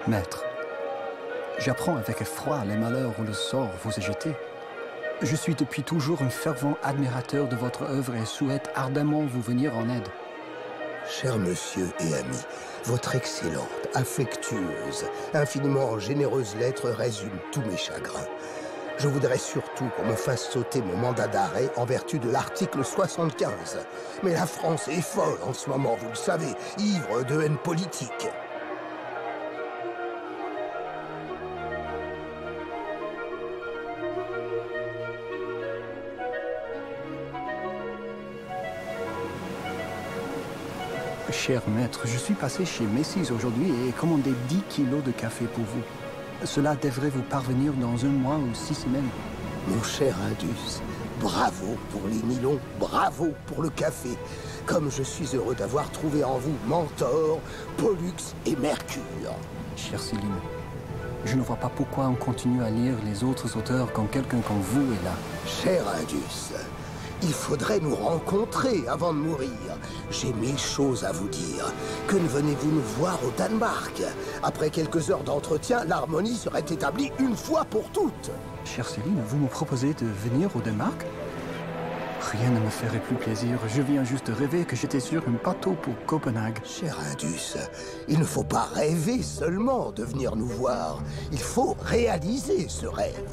Maître, j'apprends avec effroi les malheurs où le sort vous a jeté. Je suis depuis toujours un fervent admirateur de votre œuvre et souhaite ardemment vous venir en aide. Cher monsieur et ami, votre excellente, affectueuse, infiniment généreuse lettre résume tous mes chagrins. Je voudrais surtout qu'on me fasse sauter mon mandat d'arrêt en vertu de l'article 75. Mais la France est folle en ce moment, vous le savez, ivre de haine politique. Cher maître, je suis passé chez Macy's aujourd'hui et ai commandé 10 kilos de café pour vous. Cela devrait vous parvenir dans 1 mois ou 6 semaines. Mon cher Indus, bravo pour les nylons, bravo pour le café. Comme je suis heureux d'avoir trouvé en vous Mentor, Pollux et Mercure. Chère Céline, je ne vois pas pourquoi on continue à lire les autres auteurs quand quelqu'un comme vous est là. Cher Indus, il faudrait nous rencontrer avant de mourir. J'ai 1000 choses à vous dire. Que ne venez-vous nous voir au Danemark? Après quelques heures d'entretien, l'harmonie serait établie une fois pour toutes. Chère Céline, vous me proposez de venir au Danemark? Rien ne me ferait plus plaisir. Je viens juste de rêver que j'étais sur un bateau pour Copenhague. Cher Indus, il ne faut pas rêver seulement de venir nous voir. Il faut réaliser ce rêve.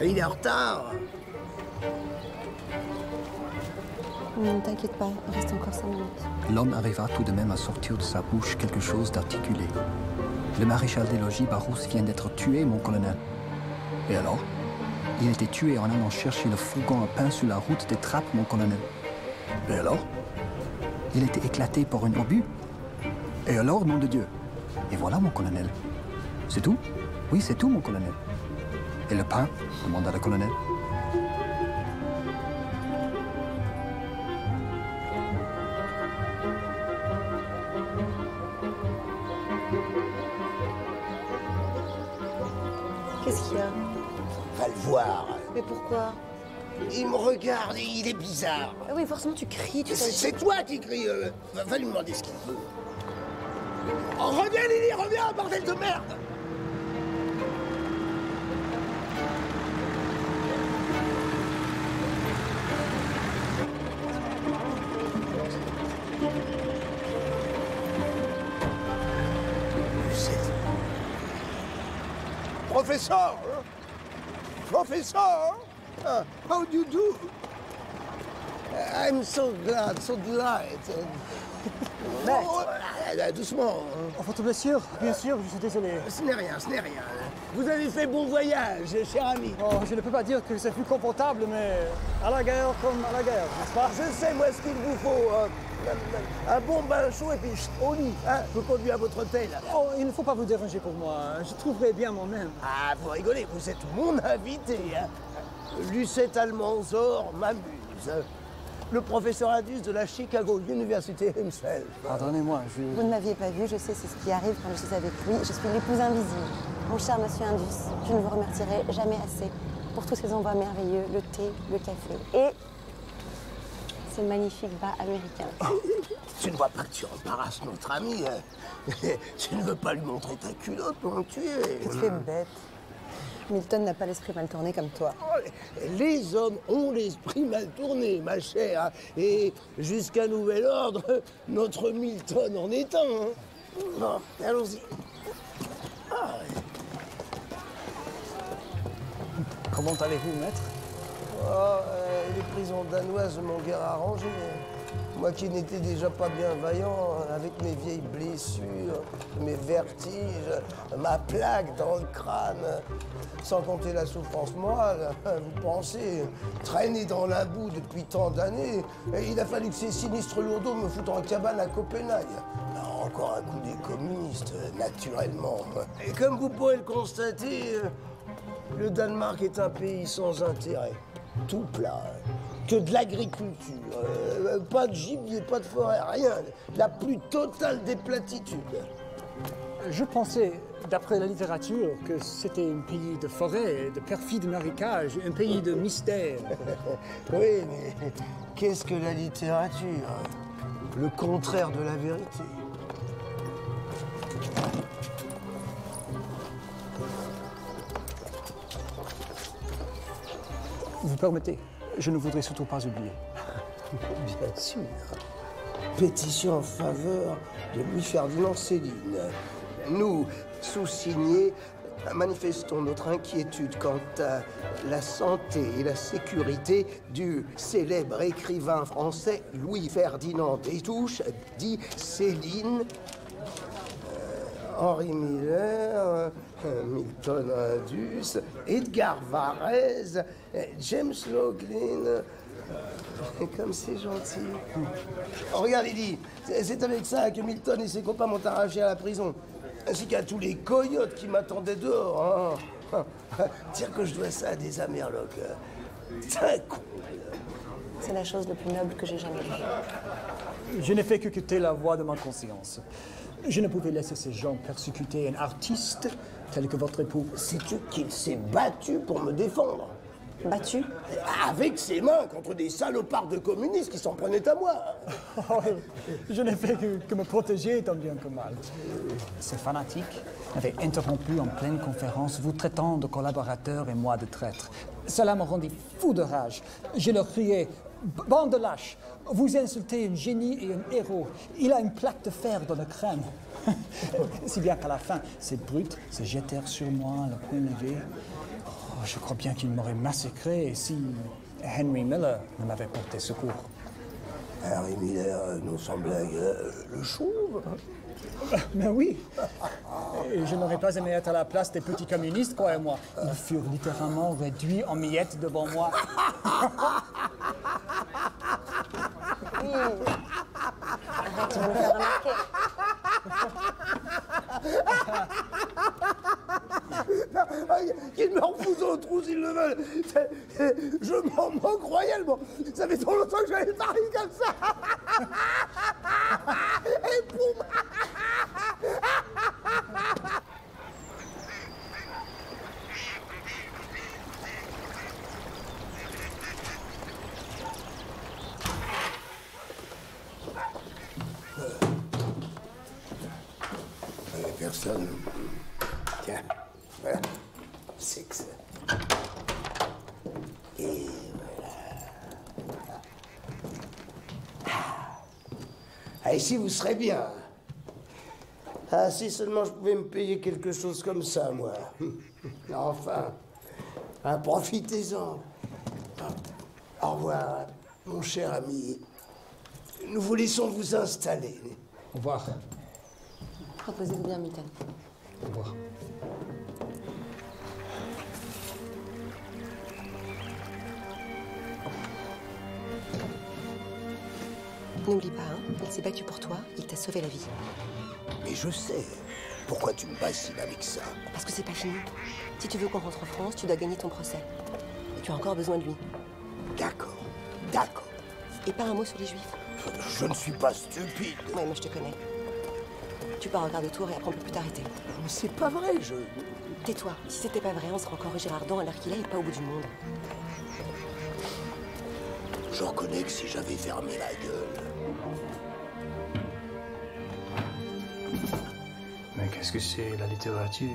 Il est en retard. Ne t'inquiète pas, il reste encore 5 minutes. L'homme arriva tout de même à sortir de sa bouche quelque chose d'articulé. Le maréchal des logis Barousse vient d'être tué, mon colonel. Et alors? Il a été tué en allant chercher le fourgon à pain sur la route des Trappes, mon colonel. Et alors? Il a été éclaté par un obus. Et alors, nom de Dieu? Et voilà, mon colonel. C'est tout? Oui, c'est tout, mon colonel. Et le pain? Demanda le colonel. Qu'est-ce qu'il y a? Va le voir. Mais pourquoi? Il me regarde et il est bizarre. Ah oui, forcément tu cries, tu sais. C'est toi qui crie. Va lui demander ce qu'il veut. Oh, reviens, Lily, reviens, bordel de merde! Professor! Professor! How do you do? I'm so glad, so delighted. Doucement. Votre blessure? Bien sûr, je suis désolé. Ce n'est rien, ce n'est rien. Vous avez fait bon voyage, cher ami. Oh, je ne peux pas dire que c'est plus confortable, mais à la guerre comme à la guerre, n'est-ce pas? Je sais, moi, ce qu'il vous faut. Un bon bain chaud et puis au lit. Hein, je vous conduis à votre hôtel. Oh, il ne faut pas vous déranger pour moi. Je trouverai bien moi-même. Ah, vous rigolez, vous êtes mon invité. Hein. Lucette Almanzor m'amuse. Le professeur Indus de la Chicago University himself. Pardonnez-moi, Vous ne m'aviez pas vu, je sais, c'est ce qui arrive quand je suis avec lui. Je suis l'épouse invisible. Mon cher monsieur Indus, je ne vous remercierai jamais assez pour tous ces envois merveilleux, le thé, le café et ce magnifique bas américain. Tu ne vois pas que tu embarrasses notre ami. Hein. Tu ne veux pas lui montrer ta culotte pendant que tu es. Tu es bête. Milton n'a pas l'esprit mal tourné comme toi. Les hommes ont l'esprit mal tourné, ma chère. Et jusqu'à nouvel ordre, notre Milton en est un. Hein. Bon, allons-y. Ah. Comment allez-vous, maître? Les prisons danoises m'ont guère arrangé. Moi qui n'étais déjà pas bien vaillant, avec mes vieilles blessures, mes vertiges, ma plaque dans le crâne, sans compter la souffrance morale, vous pensez, traîner dans la boue depuis tant d'années, il a fallu que ces sinistres lourdeaux me foutent en cabane à Copenhague. Non, encore un coup des communistes, naturellement. Et comme vous pouvez le constater, le Danemark est un pays sans intérêt, tout plat. que de l'agriculture. Pas de gibier, pas de forêt, rien. La plus totale des platitudes. Je pensais, d'après la littérature, que c'était un pays de forêt, de perfides marécages, un pays de mystère. Oui, mais qu'est-ce que la littérature? Le contraire de la vérité. Vous permettez, je ne voudrais surtout pas oublier. Bien sûr. Pétition en faveur de Louis-Ferdinand Céline. Nous, sous-signés, manifestons notre inquiétude quant à la santé et la sécurité du célèbre écrivain français Louis-Ferdinand Destouches, dit Céline, Henri Miller, Milton Indus, Edgar Varèse, James Laughlin. Comme c'est gentil. Oh, regarde, il dit, c'est avec ça que Milton et ses copains m'ont arraché à la prison. Ainsi qu'à tous les coyotes qui m'attendaient dehors. Hein. Dire que je dois ça à des Amerlocs. C'est un con. C'est la chose la plus noble que j'ai jamais vue. Je n'ai fait que quitter la voie de ma conscience. Je ne pouvais laisser ces gens persécuter un artiste tel que votre époux. Sais-tu qu'il s'est battu pour me défendre? Battu? Avec ses mains contre des salopards de communistes qui s'en prenaient à moi. Je n'ai fait que me protéger tant bien que mal. Ces fanatiques m'avaient interrompu en pleine conférence, vous traitant de collaborateurs et moi de traîtres. Cela me rendit fou de rage. Je leur criais « Bande de lâches, vous insultez un génie et un héros. Il a une plaque de fer dans le crâne. » Si bien qu'à la fin, ces brutes se jetèrent sur moi, le poing levé. Oh, je crois bien qu'ils m'auraient massacré si Henry Miller ne m'avait porté secours. Henry Miller, non sans blague, le chauve? Mais oui. Et je n'aurais pas aimé être à la place des petits communistes, croyez-moi. Ils furent littéralement réduits en miettes devant moi. Oui. Arrête, tu vas nous faire remarquer. Qu'ils me refoutent au trou s'ils le veulent. Je m'en moque royalement. Ça fait trop longtemps que je n'avais pas ri comme ça. Et boum. Personne. Tiens, voilà. C'est que ça. Et voilà. Ah, ici, vous serez bien. Ah, si seulement je pouvais me payer quelque chose comme ça, moi. Enfin, ah, profitez-en. Au revoir, mon cher ami. Nous vous laissons vous installer. Au revoir. Reposez-vous bien, Milton. Au revoir. N'oublie pas, hein, il s'est battu pour toi, il t'a sauvé la vie. Mais je sais. Pourquoi tu me bassines avec ça? Parce que c'est pas fini. Si tu veux qu'on rentre en France, tu dois gagner ton procès. Et tu as encore besoin de lui. D'accord, d'accord. Et pas un mot sur les Juifs. Je ne suis pas stupide. Ouais, moi je te connais. Tu pars au quart de tour et après on peut plus t'arrêter. Mais c'est pas vrai, je... Tais-toi. Si c'était pas vrai, on serait encore au Girardon à l'heure qu'il est et pas au bout du monde. Je reconnais que si j'avais fermé la gueule... Mais qu'est-ce que c'est la littérature?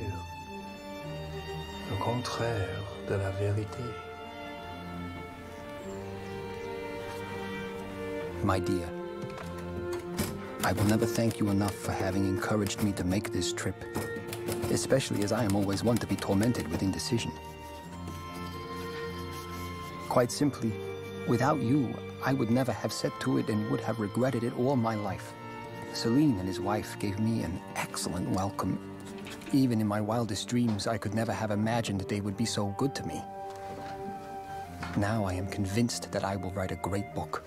Le contraire de la vérité. My dear, I will never thank you enough for having encouraged me to make this trip, especially as I am always one to be tormented with indecision. Quite simply, without you, I would never have set to it and would have regretted it all my life. Celine and his wife gave me an excellent welcome. Even in my wildest dreams, I could never have imagined they would be so good to me. Now I am convinced that I will write a great book.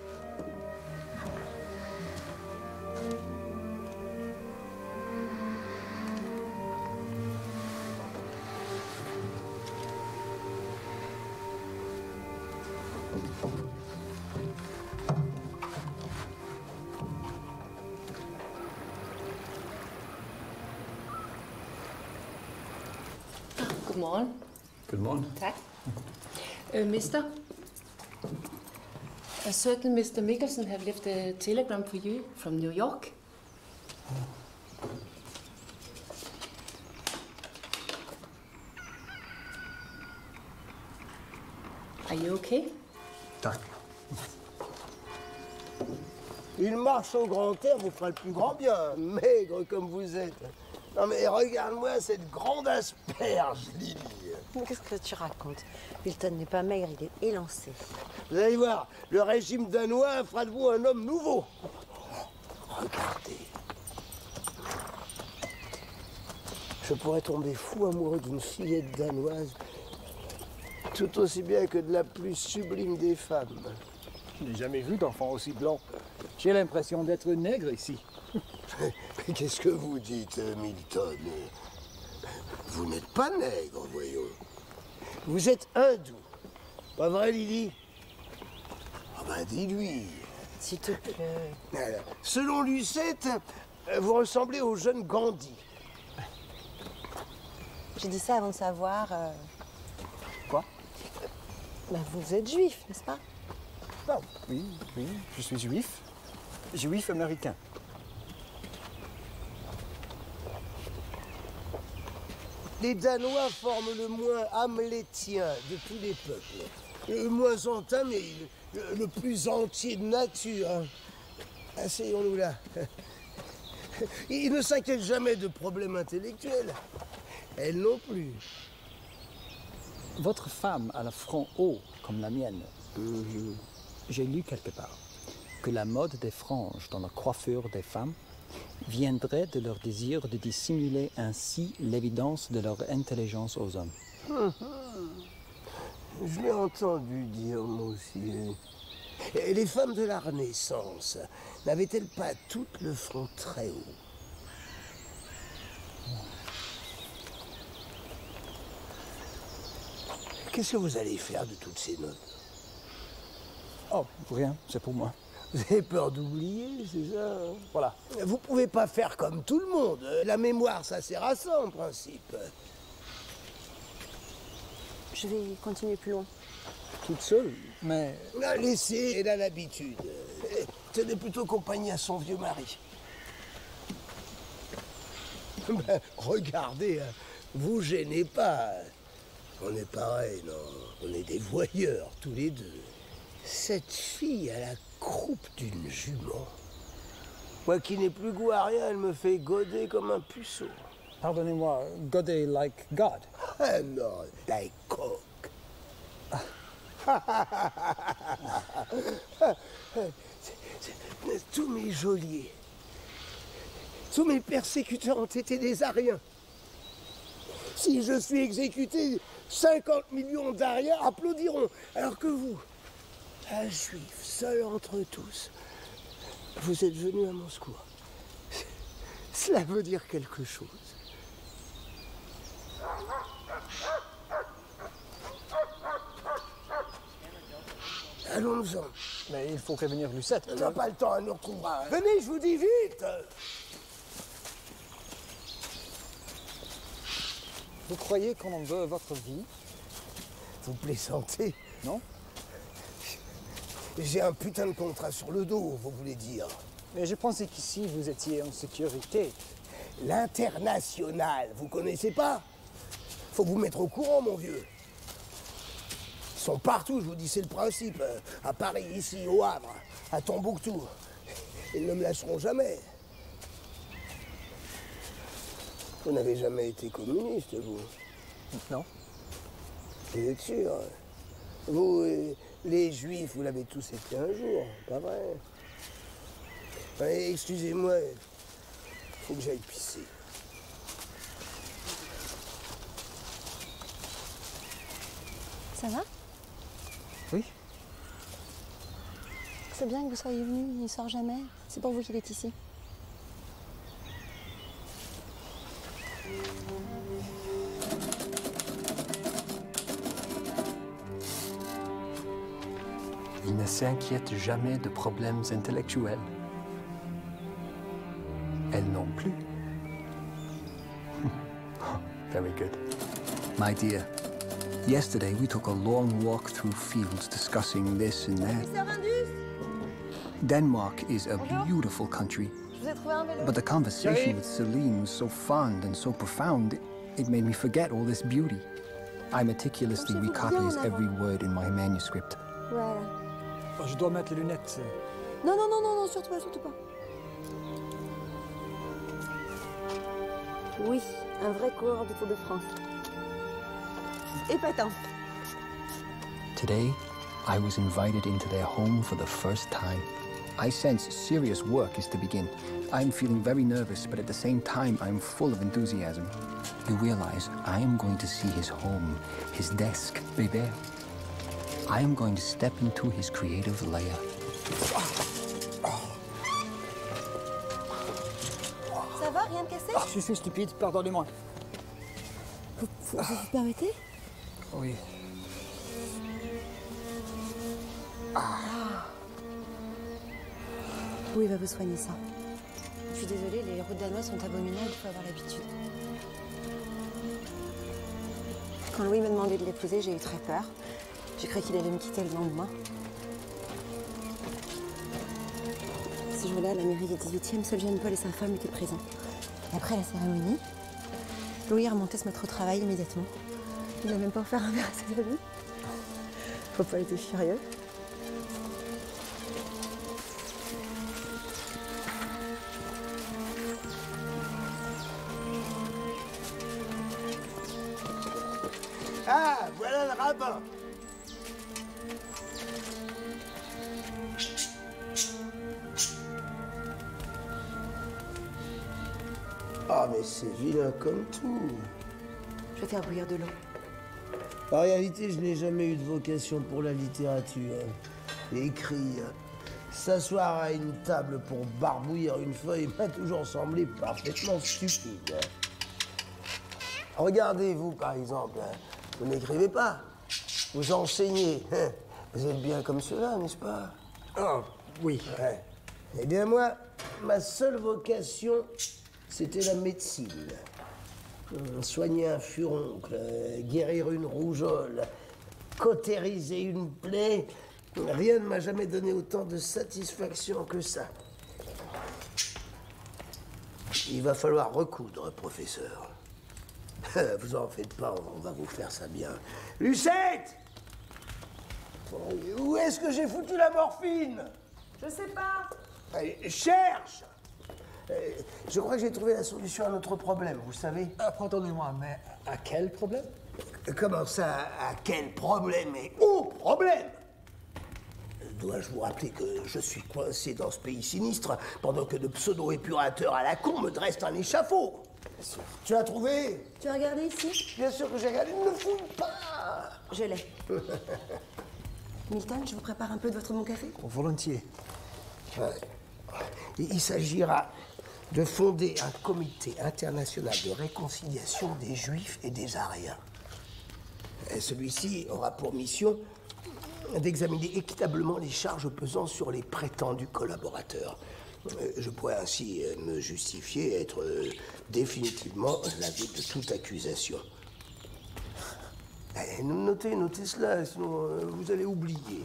Godmorgen. Godmorgen. Tak. Mister. A certain Mr. Mikkelsen have left a telegram for you from New York. Are you okay? Tak. Une marche au grand air vous fera le plus grand bien, maigre comme vous êtes. Non mais regarde-moi cette grande asperge, Lily. Mais qu'est-ce que tu racontes? Milton n'est pas maigre, il est élancé. Vous allez voir, le régime danois fera de vous un homme nouveau. Regardez. Je pourrais tomber fou amoureux d'une fillette danoise, tout aussi bien que de la plus sublime des femmes. Je n'ai jamais vu d'enfant aussi blanc. J'ai l'impression d'être nègre ici. Mais qu'est-ce que vous dites, Milton? Vous n'êtes pas nègre, voyons. Vous êtes hindou. Pas vrai, Lily? Ah ben, dis-lui. S'il te plaît. Alors, selon Lucette, vous ressemblez au jeune Gandhi. J'ai dit ça avant de savoir. Quoi? Ben, vous êtes juif, n'est-ce pas? Non. Oui, je suis juif. Juif américain. Les Danois forment le moins hamlétien de tous les peuples. Le moins entamé, le plus entier de nature. Hein. Asseyons-nous là. Ils ne s'inquiètent jamais de problèmes intellectuels. Elle non plus. Votre femme a le front haut, comme la mienne. J'ai lu quelque part que la mode des franges dans la coiffure des femmes viendrait de leur désir de dissimuler ainsi l'évidence de leur intelligence aux hommes. Je l'ai entendu dire, moi aussi. Et les femmes de la Renaissance, n'avaient-elles pas toutes le front très haut? Qu'est-ce que vous allez faire de toutes ces notes? Oh, rien, c'est pour moi. Vous avez peur d'oublier, c'est ça? Voilà. Vous pouvez pas faire comme tout le monde. La mémoire, ça sert à ça, en principe. Je vais continuer plus loin. Toute seule, mais... Laissez, elle a l'habitude. Tenez plutôt compagnie à son vieux mari. Ben, regardez, vous gênez pas. On est pareil, non? On est des voyeurs, tous les deux. Cette fille a la croupe d'une jument. Moi qui n'ai plus goût à rien, elle me fait goder comme un puceau. Pardonnez-moi, godet like God. Ah non, like coke. Tous mes geôliers, tous mes persécuteurs ont été des Ariens. Si je suis exécuté, 50 millions d'Ariens applaudiront. Alors que vous, un juif, seul entre tous, vous êtes venu à mon secours. Cela veut dire quelque chose. Allons-nous-en. Mais il faut prévenir Lucette. On n'a pas le temps, elle nous retrouvera. Venez, je vous dis vite. Vous croyez qu'on en veut votre vie? Vous plaisantez? Non? J'ai un putain de contrat sur le dos, vous voulez dire. Mais je pensais qu'ici, vous étiez en sécurité. L'International, vous connaissez pas? Faut vous mettre au courant, mon vieux. Ils sont partout, je vous dis, c'est le principe. À Paris, ici, au Havre, à Tombouctou. Ils ne me lâcheront jamais. Vous n'avez jamais été communiste, vous? Non. Vous êtes sûr? Vous, les Juifs, vous l'avez tous été un jour, pas vrai? Allez, excusez-moi, faut que j'aille pisser. Ça va? Oui. C'est bien que vous soyez venu, il ne sort jamais. C'est pour vous qu'il est ici. Il ne s'inquiète jamais de problèmes intellectuels. Elle non plus. Very good. My dear, yesterday we took a long walk through fields discussing this and that. Denmark is a beautiful country, but the conversation with Celine was so fond and so profound, it made me forget all this beauty. I meticulously recopied every word in my manuscript. Voilà. Oh, je dois mettre les lunettes. Non, non, non, non, non, surtout pas, surtout pas. Oui, un vrai coureur du Tour de France. Épatant. Today, I was invited into their home for the first time. I sense serious work is to begin. I'm feeling very nervous, but at the same time, I'm full of enthusiasm. You realize I am going to see his home, his desk, Weber. I am going to step into his creative lair. Ça va, rien de cassé? Je suis stupide, pardonnez-moi. Vous permettez? Oui. Oui, il va vous soigner ça. Je suis désolée, les routes danoises sont abominables, il faut avoir l'habitude. Quand Louis m'a demandé de l'épouser, j'ai eu très peur. J'ai cru qu'il allait me quitter le lendemain. Ce jour-là, à la mairie du 18e, seul Jean-Paul et sa femme étaient présents. Et après la cérémonie, Louis est remonté se mettre au travail immédiatement. Il n'a même pas offert un verre à ses amis. Faut pas être furieux. Ah, voilà le rabbin. Ah, mais c'est vilain comme tout. Je vais faire bouillir de l'eau. En réalité, je n'ai jamais eu de vocation pour la littérature. Écrire, s'asseoir à une table pour barbouiller une feuille m'a toujours semblé parfaitement stupide. Regardez-vous, par exemple, vous n'écrivez pas, vous enseignez. Vous êtes bien comme cela, n'est-ce pas? Oh, oui. Ouais. Eh bien, moi, ma seule vocation, c'était la médecine. Soigner un furoncle, guérir une rougeole, cautériser une plaie, rien ne m'a jamais donné autant de satisfaction que ça. Il va falloir recoudre, professeur. Vous en faites pas, on va vous faire ça bien. Lucette! Où est-ce que j'ai foutu la morphine? Je sais pas. Allez, cherche! Je crois que j'ai trouvé la solution à notre problème, vous savez. Pardonnez-moi, mais à quel problème? Comment ça, à quel problème? Et où problème? Dois-je vous rappeler que je suis coincé dans ce pays sinistre pendant que de pseudo-épurateurs à la con me dressent un échafaud? Tu as trouvé? Tu as regardé ici? Bien sûr que j'ai regardé, ne fouille pas! Je l'ai. Milton, je vous prépare un peu de votre bon café? Volontiers. Ouais. Il s'agira de fonder un comité international de réconciliation des Juifs et des Ariens. Celui-ci aura pour mission d'examiner équitablement les charges pesant sur les prétendus collaborateurs. Je pourrais ainsi me justifier et être définitivement l'abri de toute accusation. Notez cela, sinon vous allez oublier.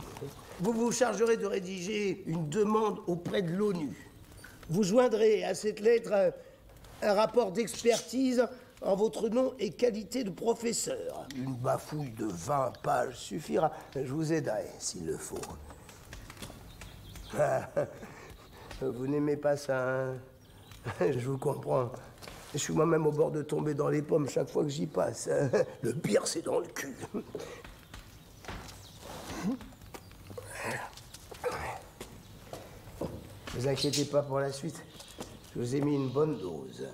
Vous vous chargerez de rédiger une demande auprès de l'ONU. Vous joindrez à cette lettre un rapport d'expertise en votre nom et qualité de professeur. Une bafouille de 20 pages suffira. Je vous aiderai s'il le faut. Vous n'aimez pas ça, hein? Je vous comprends. Je suis moi-même au bord de tomber dans les pommes chaque fois que j'y passe. Le pire, c'est dans le cul. Ne vous inquiétez pas pour la suite. Je vous ai mis une bonne dose.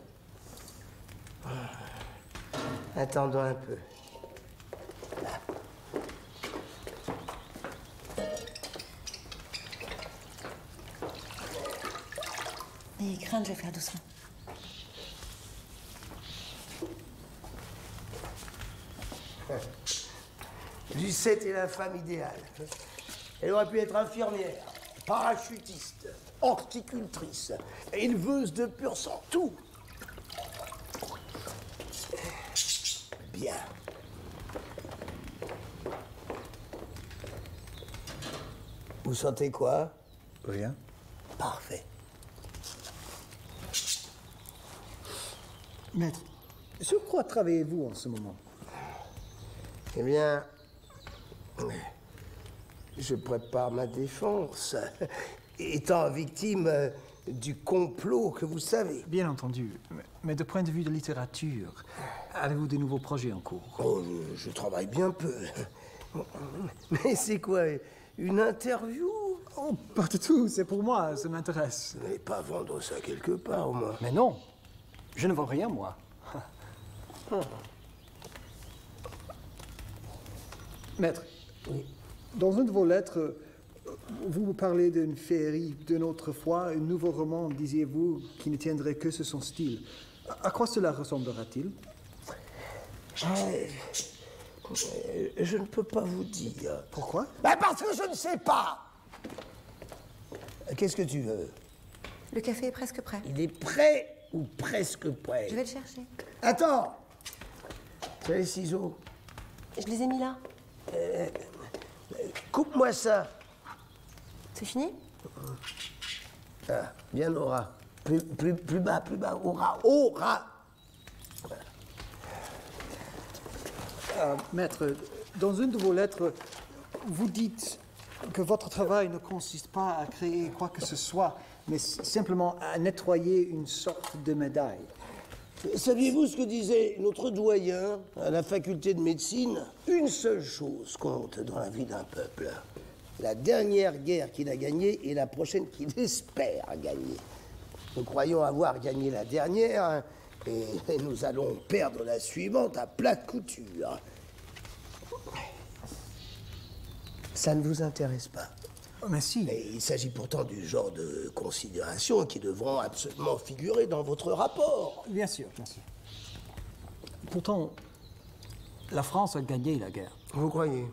Attendons un peu. Et crainte, je vais faire doucement. Lucette est la femme idéale. Elle aurait pu être infirmière, parachutiste, horticultrice, éleveuse de pur sang, tout. Bien. Vous sentez quoi? Rien. Parfait. Maître, sur quoi travaillez-vous en ce moment? Eh bien, je prépare ma défense, étant victime du complot que vous savez. Bien entendu, mais de point de vue de littérature, avez-vous de nouveaux projets en cours? Oh, je travaille bien peu. Mais c'est quoi, une interview? Oh, pas du tout, c'est pour moi, ça m'intéresse. Vous n'allez pas vendre ça quelque part, au moins. Mais non, je ne vends rien, moi. Maître, Oui. dans une de vos lettres, vous parlez d'une féerie d'une autre fois, un nouveau roman, disiez-vous, qui ne tiendrait que sur son style. À quoi cela ressemblera-t-il? Je ne peux pas vous dire. Pourquoi? Bah parce que je ne sais pas. Qu'est-ce que tu veux? Le café est presque prêt. Il est prêt ou presque prêt? Je vais le chercher. Attends. Tu as les ciseaux? Je les ai mis là. Coupe-moi ça. C'est fini? Ah, bien au ras. Plus bas, au ras. Au ras. Maître, dans une de vos lettres, vous dites que votre travail ne consiste pas à créer quoi que ce soit, mais simplement à nettoyer une sorte de médaille. Saviez-vous ce que disait notre doyen à la faculté de médecine? Une seule chose compte dans la vie d'un peuple. La dernière guerre qu'il a gagnée et la prochaine qu'il espère gagner. Nous croyons avoir gagné la dernière et nous allons perdre la suivante à plat de couture. Ça ne vous intéresse pas? Oh, mais si. Mais il s'agit pourtant du genre de considérations qui devront absolument figurer dans votre rapport. Bien sûr, bien sûr. Pourtant, la France a gagné la guerre. Vous croyez?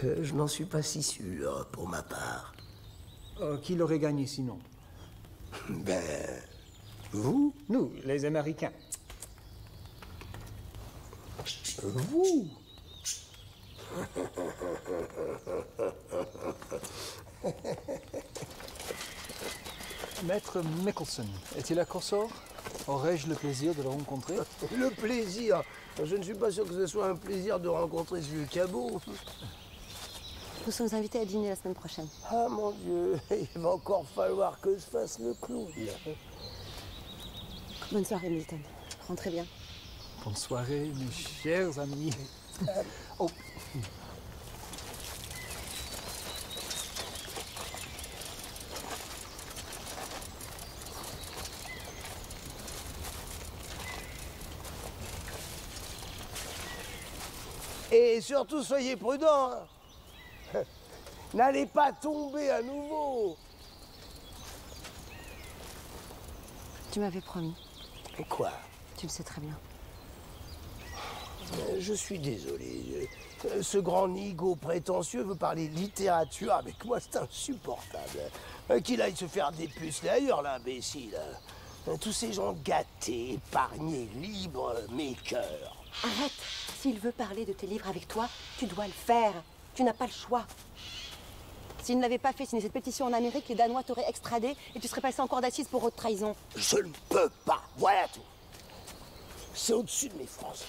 Je n'en suis pas si sûr, pour ma part. Qui l'aurait gagné sinon? Ben, vous? Nous, les Américains. Vous? Maître Mickelson, est-il à Korsor? Aurais-je le plaisir de le rencontrer? Le plaisir. Je ne suis pas sûr que ce soit un plaisir de rencontrer ce vieux cabot. Nous sommes invités à dîner la semaine prochaine. Ah mon Dieu, il va encore falloir que je fasse le clown. Bonne soirée, Milton. Rentrez bien. Bonne soirée, mes chers amis. Oh. Et surtout, soyez prudents. Hein. N'allez pas tomber à nouveau. Tu m'avais promis. Et quoi? Tu le sais très bien. Je suis désolé. Ce grand nigo prétentieux veut parler littérature avec moi, c'est insupportable. Qu'il aille se faire dépuceler ailleurs, l'imbécile. Tous ces gens gâtés, épargnés, libres, mes cœurs. Arrête! S'il veut parler de tes livres avec toi, tu dois le faire. Tu n'as pas le choix. S'il ne l'avait pas fait signer cette pétition en Amérique, les Danois t'auraient extradé et tu serais passé en cour d'assises pour haute trahison. Je ne peux pas, voilà tout. C'est au-dessus de mes forces.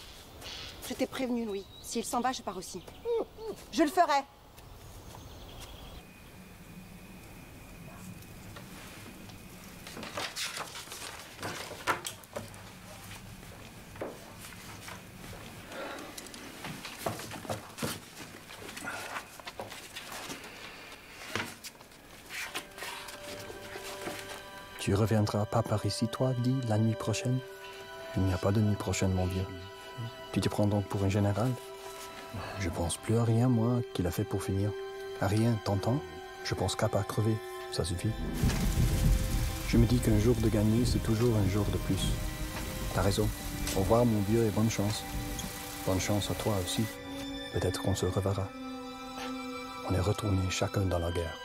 Je t'ai prévenu, Louis. S'il s'en va, je pars aussi. Je le ferai. Tu reviendras pas par ici, toi, dis, la nuit prochaine? Il n'y a pas de nuit prochaine, mon vieux. Tu te prends donc pour un général? Je pense plus à rien, moi, qu'il a fait pour finir. À rien, t'entends? Je pense qu'à pas crever, ça suffit. Je me dis qu'un jour de gagner, c'est toujours un jour de plus. T'as raison. Au revoir, mon vieux, et bonne chance. Bonne chance à toi aussi. Peut-être qu'on se reverra. On est retournés chacun dans la guerre.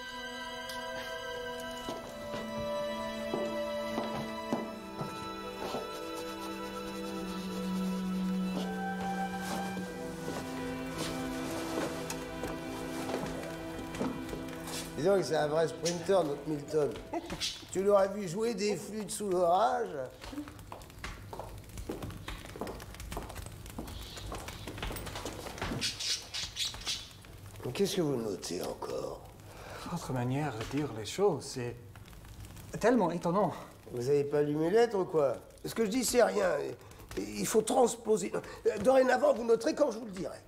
Disons que c'est un vrai sprinter, notre Milton. Tu l'aurais vu jouer des flûtes sous l'orage. Qu'est-ce que vous notez encore? Votre manière de dire les choses, c'est tellement étonnant. Vous avez pas lu mes lettres ou quoi? Ce que je dis, c'est rien. Il faut transposer. Dorénavant, vous noterez quand je vous le dirai.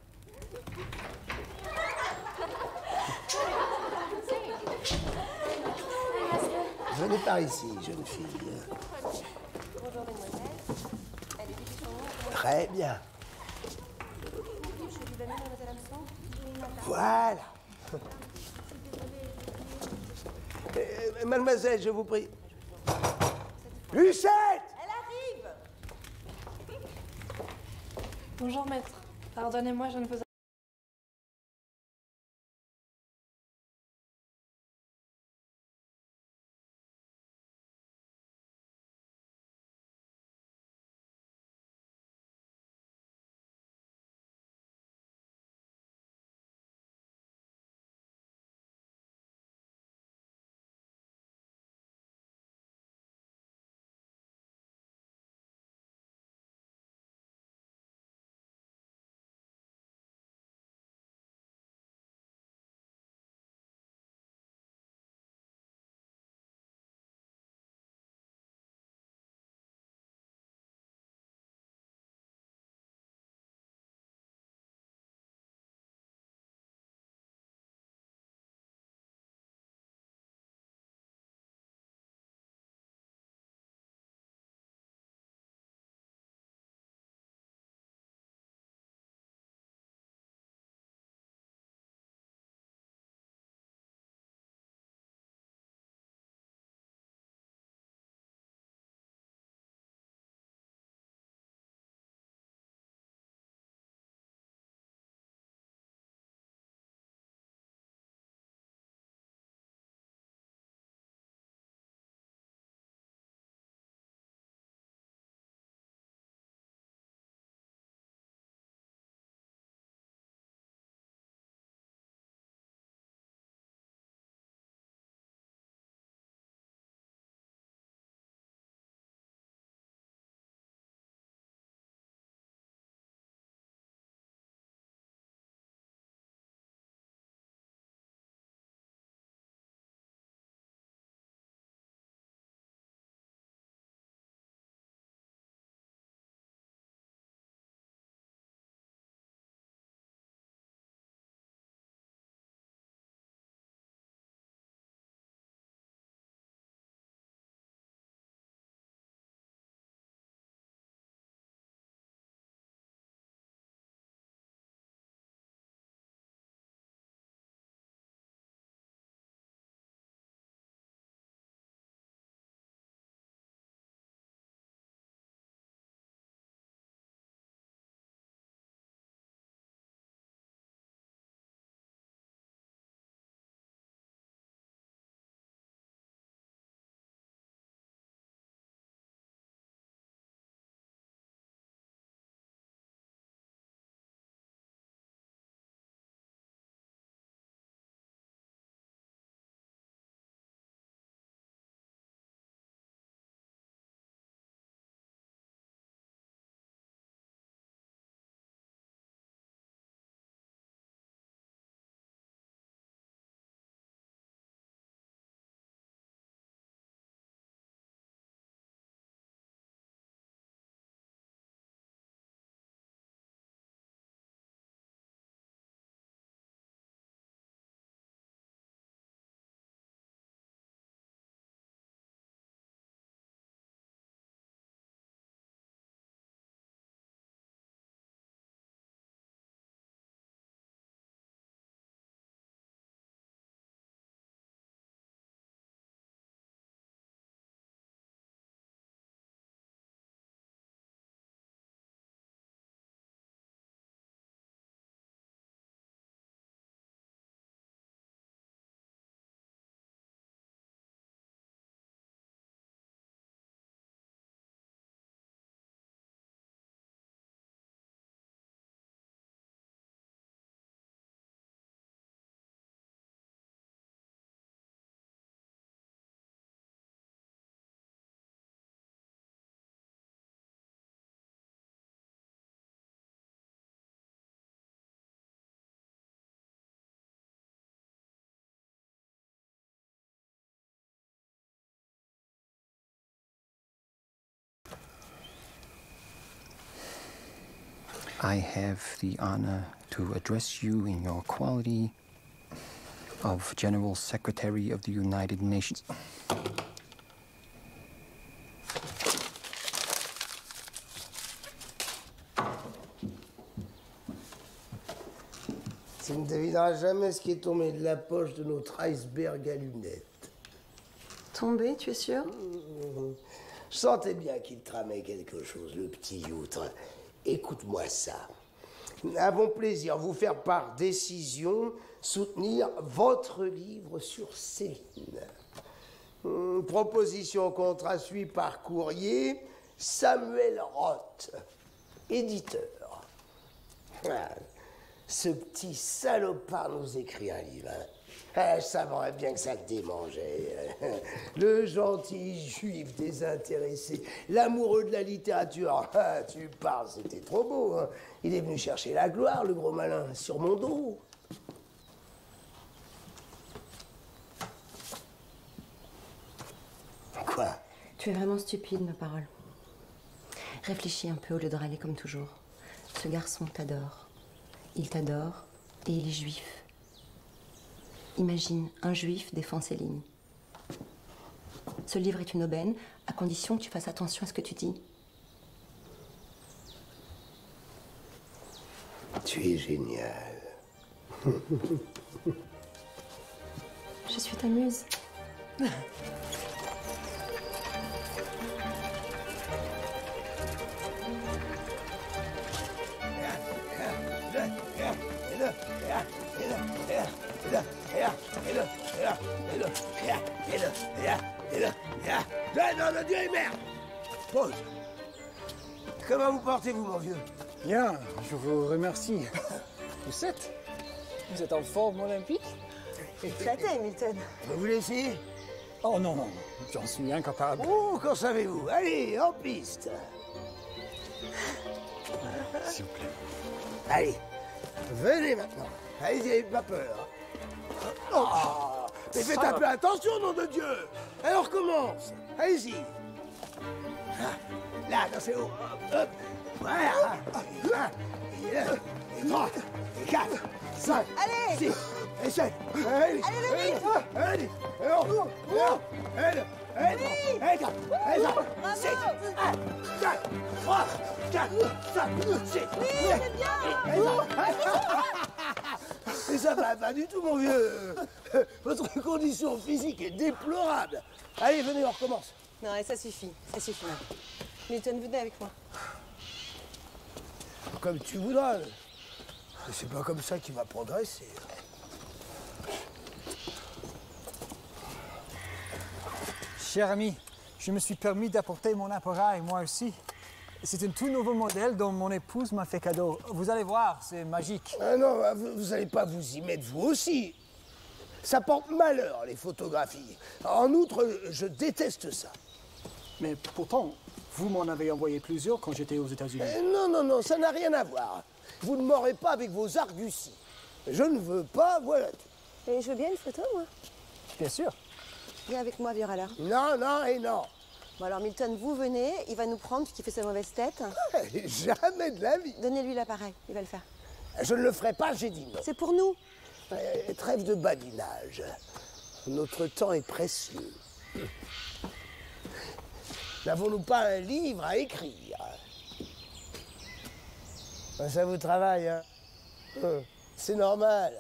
Venez par ici, jeune fille. Bonjour, mademoiselle. Elle est sur nous. Très bien. Je lui donne mademoiselle Hameçon. Voilà. Mademoiselle, je vous prie. Lucette! Elle arrive! Bonjour maître. Pardonnez-moi, je ne vous I have the honor to address you in your quality of General Secretary of the United Nations. Tu ne devineras jamais ce qui est tombé de la poche de notre iceberg à lunettes. Tombé, tu es sûr? Je sentais bien qu'il tramait quelque chose, le petit youtre. Écoute-moi ça. À bon plaisir, vous faire par décision soutenir votre livre sur Céline. Proposition contrat suivie par courrier, Samuel Roth, éditeur. Ah, ce petit salopard nous écrit un livre. Ah, je savais bien que ça le démangeait. Le gentil juif désintéressé, l'amoureux de la littérature. Ah, tu parles, c'était trop beau. Hein. Il est venu chercher la gloire, le gros malin, sur mon dos. Quoi? Tu es vraiment stupide, ma parole. Réfléchis un peu au lieu de râler comme toujours. Ce garçon t'adore. Il t'adore et il est juif. Imagine, un juif défend Céline. Ce livre est une aubaine, à condition que tu fasses attention à ce que tu dis. Tu es génial. Je suis ta muse. Non, Dieu est merde. Pause. Comment vous portez-vous, mon vieux? Bien, je vous remercie. Vous êtes en forme olympique? Flatté, Milton. Vous voulez essayer? Oh non, non, j'en suis incapable. Oh, qu'en savez-vous? Allez, en piste. S'il vous plaît. Allez, venez maintenant. Allez, n'ayez pas peur. Oh, mais faites un peu attention, nom de Dieu. Alors commence. Allez-y. Là, dans c'est haut. Hop. Voilà. 1, 2, 3, 4, 5, Allez. 6, et 7. Allez, Allez, vite. allez, allez, allez, 4, 6, 1, 2, 3, 4, 5, 6, 7. c'est bien. Mais ça va pas du tout, mon vieux. Votre condition physique est déplorable. Allez, venez, on recommence. Non, allez, ça suffit maintenant. Milton, venez avec moi. Comme tu voudras. Mais c'est pas comme ça qu'il va progresser. Cher ami, je me suis permis d'apporter mon appareil, moi aussi. C'est un tout nouveau modèle dont mon épouse m'a fait cadeau. Vous allez voir, c'est magique. Ah non, vous allez pas vous y mettre vous aussi. Ça porte malheur, les photographies. En outre, je déteste ça. Mais pourtant, vous m'en avez envoyé plusieurs quand j'étais aux États-Unis. Non, ça n'a rien à voir. Vous ne m'aurez pas avec vos arguties. Je ne veux pas, voilà tout. Et je veux bien une photo, moi. Bien sûr. Viens avec moi, vieux râleur. Non et non. Bon, alors, Milton, vous venez, il va nous prendre puisqu'il fait sa mauvaise tête. Jamais de la vie. Donnez-lui l'appareil, il va le faire. Je ne le ferai pas, j'ai dit non. C'est pour nous. Trêve de badinage. Notre temps est précieux. N'avons-nous pas un livre à écrire? Ça vous travaille, hein? C'est normal.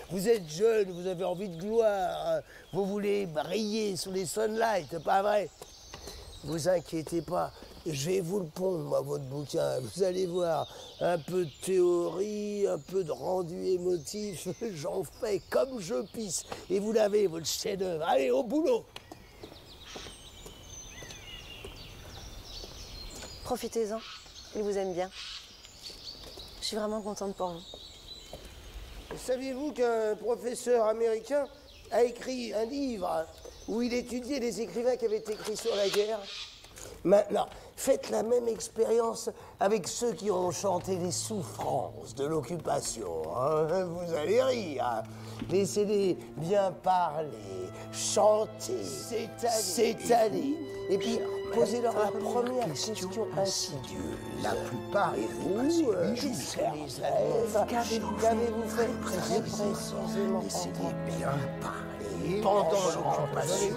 Vous êtes jeune, vous avez envie de gloire. Vous voulez briller sous les sunlights, pas vrai? Vous inquiétez pas, je vais vous le pondre, moi, votre bouquin. Vous allez voir, un peu de théorie, un peu de rendu émotif. J'en fais comme je pisse. Et vous l'avez, votre chef-d'œuvre. Allez, au boulot! Profitez-en, il vous aime bien. Je suis vraiment contente pour vous. Saviez-vous qu'un professeur américain a écrit un livre où il étudiait les écrivains qui avaient écrit sur la guerre? Maintenant, faites la même expérience avec ceux qui ont chanté les souffrances de l'occupation. Hein. Vous allez rire. Hein. Laissez-les bien parler, chanter, s'étaler. Et puis, posez-leur la première question insidieuse. La plupart et vous, qu'avez-vous fait très précisément? Laissez-les bien parler. Pendant l'occupation,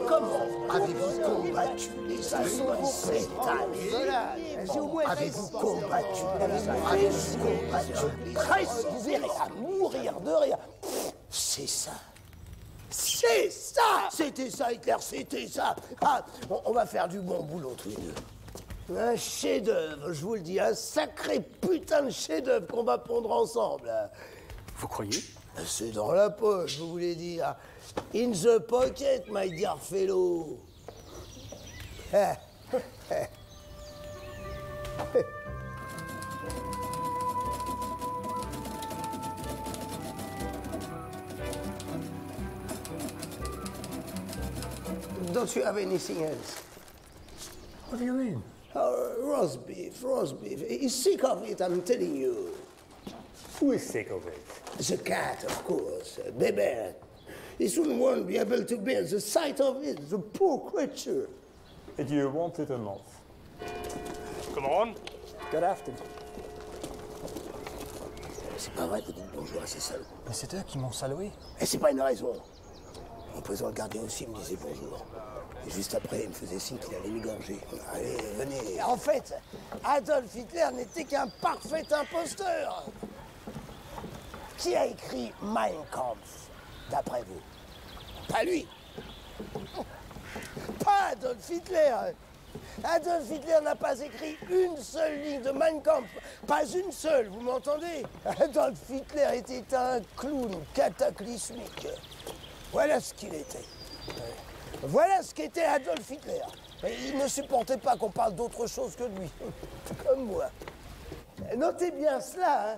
comment avez-vous combattu les Allemands s'étaler? Avez-vous combattu les Allemands? Presque, vous verrez, à mourir de rire. C'est ça. C'est ça! C'était ça, Hitler, c'était ça! Ah, on va faire du bon boulot, tous les deux. Un chef-d'œuvre, je vous le dis, un sacré putain de chef-d'œuvre qu'on va pondre ensemble. Vous croyez? C'est dans la poche, vous voulez dire. In the pocket, my dear fellow. Don't you have anything else? What do you mean? Roast beef. He's sick of it, I'm telling you. Who is sick of it? The cat, of course, Bébert. He soon won't be able to bear the sight of it, the poor creature. Do you want it or not? Come on. Good after. C'est pas vrai que vous dites bonjour à ces salauds. Mais c'est eux qui m'ont salué. Et c'est pas une raison. Mon président le gardien aussi me disait bonjour. Et juste après, il me faisait signe qu'il allait l'égorger. Allez, venez. En fait, Adolf Hitler n'était qu'un parfait imposteur. Qui a écrit Mein Kampf, d'après vous? Pas lui. Pas Adolf Hitler. Adolf Hitler n'a pas écrit une seule ligne de Mein Kampf. Pas une seule, vous m'entendez? Adolf Hitler était un clown cataclysmique. Voilà ce qu'il était. Voilà ce qu'était Adolf Hitler. Et il ne supportait pas qu'on parle d'autre chose que de lui. Comme moi. Notez bien cela, hein.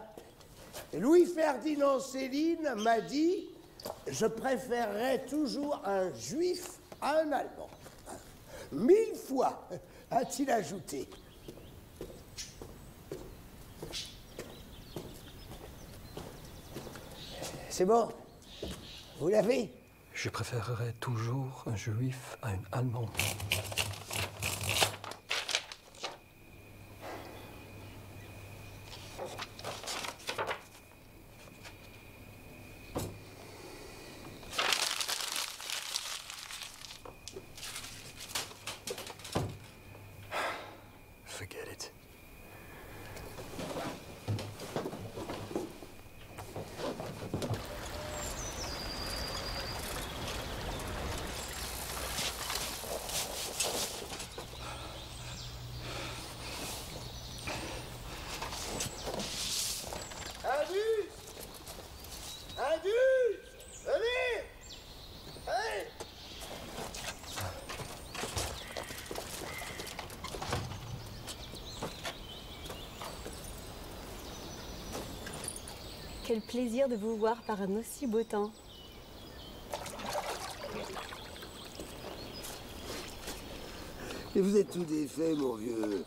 Louis-Ferdinand Céline m'a dit « Je préférerais toujours un juif à un Allemand. » 1000 fois, a-t-il ajouté. C'est bon? Vous l'avez? Je préférerais toujours un juif à un Allemand. Forget it. Venez! Allez! Quel plaisir de vous voir par un aussi beau temps. Et vous êtes tout défait, mon vieux.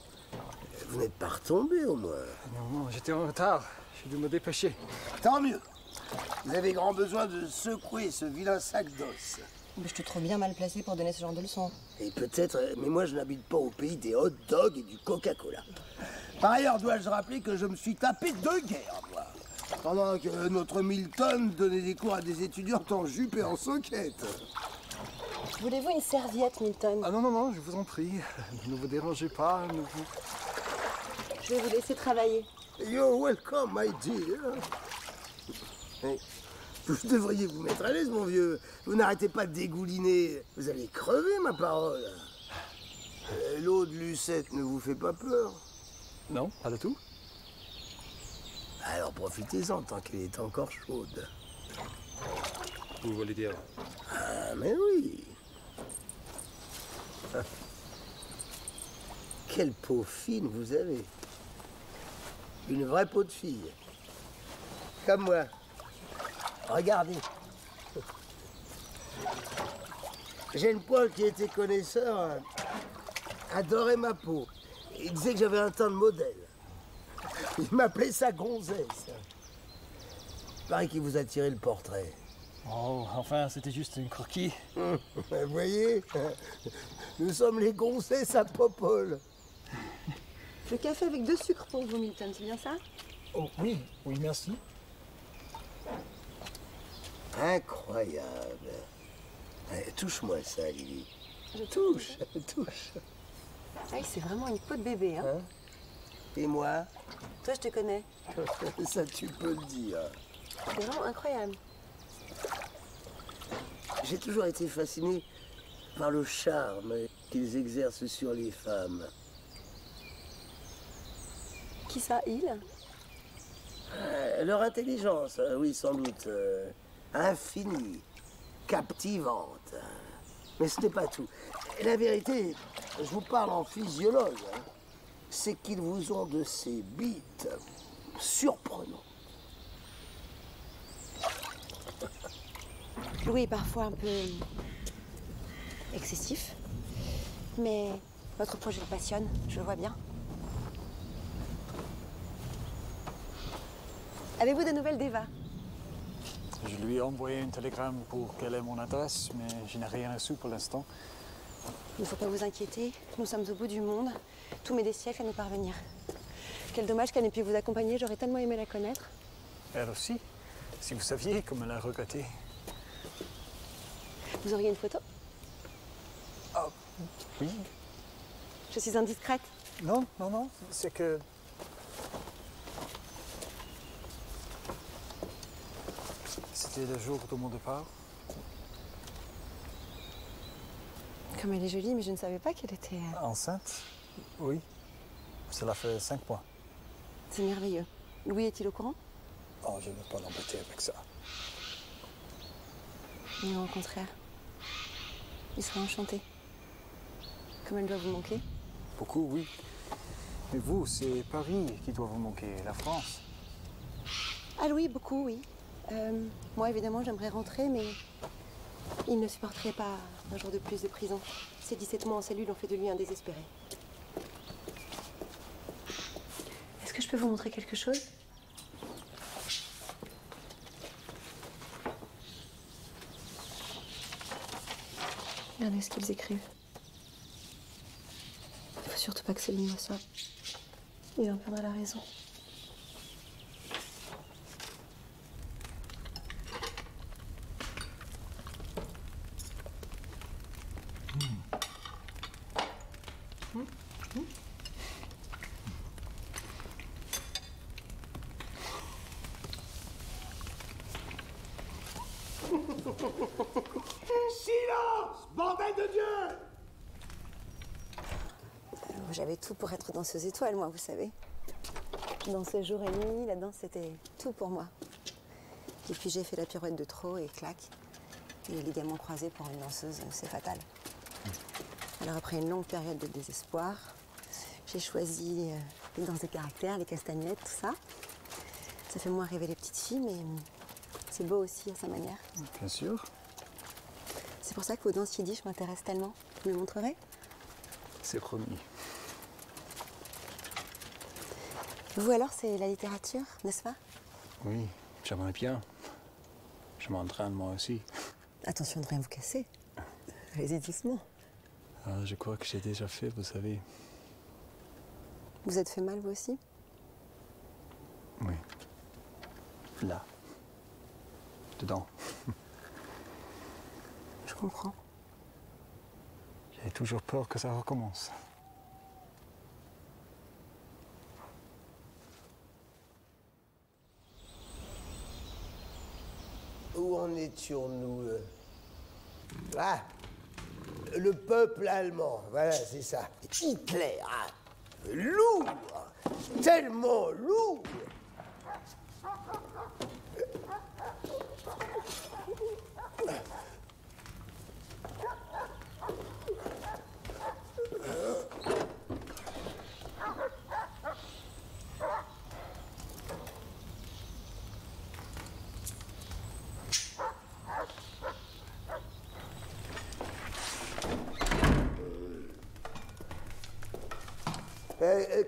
Vous n'êtes pas retombé, au moins. Non, j'étais en retard. J'ai dû me dépêcher. Tant mieux. Vous avez grand besoin de secouer ce vilain sac d'os. Mais je te trouve bien mal placé pour donner ce genre de leçons. Et peut-être, mais moi je n'habite pas au pays des hot dogs et du Coca-Cola. Par ailleurs, dois-je rappeler que je me suis tapé 2 guerres, moi. Pendant que notre Milton donnait des cours à des étudiantes en jupe et en soquette. Voulez-vous une serviette, Milton? Ah non, je vous en prie. Ne vous dérangez pas, Je vais vous laisser travailler. You're welcome, my dear. Hey, vous devriez vous mettre à l'aise, mon vieux. Vous n'arrêtez pas de dégouliner. Vous allez crever, ma parole. L'eau de Lucette ne vous fait pas peur? Non, pas du tout. Alors profitez-en tant qu'elle est encore chaude. Vous voulez dire? Ah, mais oui. Quelle peau fine vous avez. Une vraie peau de fille. Comme moi. Regardez. J'ai une poêle qui était connaisseur, adorait ma peau. Il disait que j'avais un teint de modèle. Il m'appelait ça gonzesse. Pareil qu'il vous a tiré le portrait. Oh, enfin, c'était juste une croquis. Vous voyez, nous sommes les gonzesses à Popol. Le café avec 2 sucres pour vous, Milton, c'est bien ça? Oh, oui, oui, merci. Incroyable. Allez, touche-moi ça, Lily. Touche. Ah oui, c'est vraiment une peau de bébé, hein. Et moi? Toi, je te connais. Ça, tu peux le dire. C'est vraiment incroyable. J'ai toujours été fasciné par le charme qu'ils exercent sur les femmes. Qui ça, il? Leur intelligence, oui, sans doute, infinie, captivante. Mais ce n'est pas tout. La vérité, je vous parle en physiologue, hein, c'est qu'ils vous ont de ces bites surprenantes. Louis est parfois un peu excessif, mais votre projet le passionne, je le vois bien. Avez-vous des nouvelles d'Eva? Je lui ai envoyé un télégramme pour qu'elle ait mon adresse, mais je n'ai rien reçu pour l'instant. Il ne faut pas vous inquiéter, nous sommes au bout du monde. Tout met des siècles à nous parvenir. Quel dommage qu'elle n'ait pu vous accompagner, j'aurais tellement aimé la connaître. Elle aussi. Si vous saviez comme elle a regretté. Vous auriez une photo? Ah, oui. Je suis indiscrète. Non, c'est que... C'était le jour de mon départ. Comme elle est jolie, mais je ne savais pas qu'elle était... Enceinte? Oui. Cela fait 5 mois. C'est merveilleux. Louis est-il au courant? Oh, je ne veux pas l'embêter avec ça. Non, au contraire. Il sera enchanté. Comme elle doit vous manquer. Beaucoup, oui. Mais vous, c'est Paris qui doit vous manquer, la France. Ah Louis, beaucoup, oui. Moi, évidemment, j'aimerais rentrer, mais il ne supporterait pas un jour de plus de prison. Ces 17 mois en cellule ont fait de lui un désespéré. Est-ce que je peux vous montrer quelque chose? Regardez ce qu'ils écrivent. Il ne faut surtout pas que Céline le soit. Il en perdra la raison. Silence, bordel de Dieu! J'avais tout pour être danseuse étoile, moi, vous savez. Danser jour et nuit, la danse, c'était tout pour moi. Et puis j'ai fait la pirouette de trop et clac. Et les ligaments croisés pour une danseuse, c'est fatal. Alors après une longue période de désespoir, j'ai choisi les danses de caractère, les castagnettes, tout ça. Ça fait moins rêver les petites filles, mais c'est beau aussi à sa manière. Bien sûr. C'est pour ça que vos danses yiddish m'intéressent tellement. Vous me montrerez? C'est promis. Vous alors, c'est la littérature, n'est-ce pas? Oui, j'aimerais bien. Je m'entraîne moi aussi. Attention de rien vous casser. Allez-y doucement. Ah, je crois que j'ai déjà fait, vous savez. Vous êtes fait mal, vous aussi? Oui. Là. Dedans. Je comprends. J'ai toujours peur que ça recommence. Où en étions-nous? Ah, le peuple allemand, voilà, c'est ça. Hitler, hein. Lourd, tellement lourd.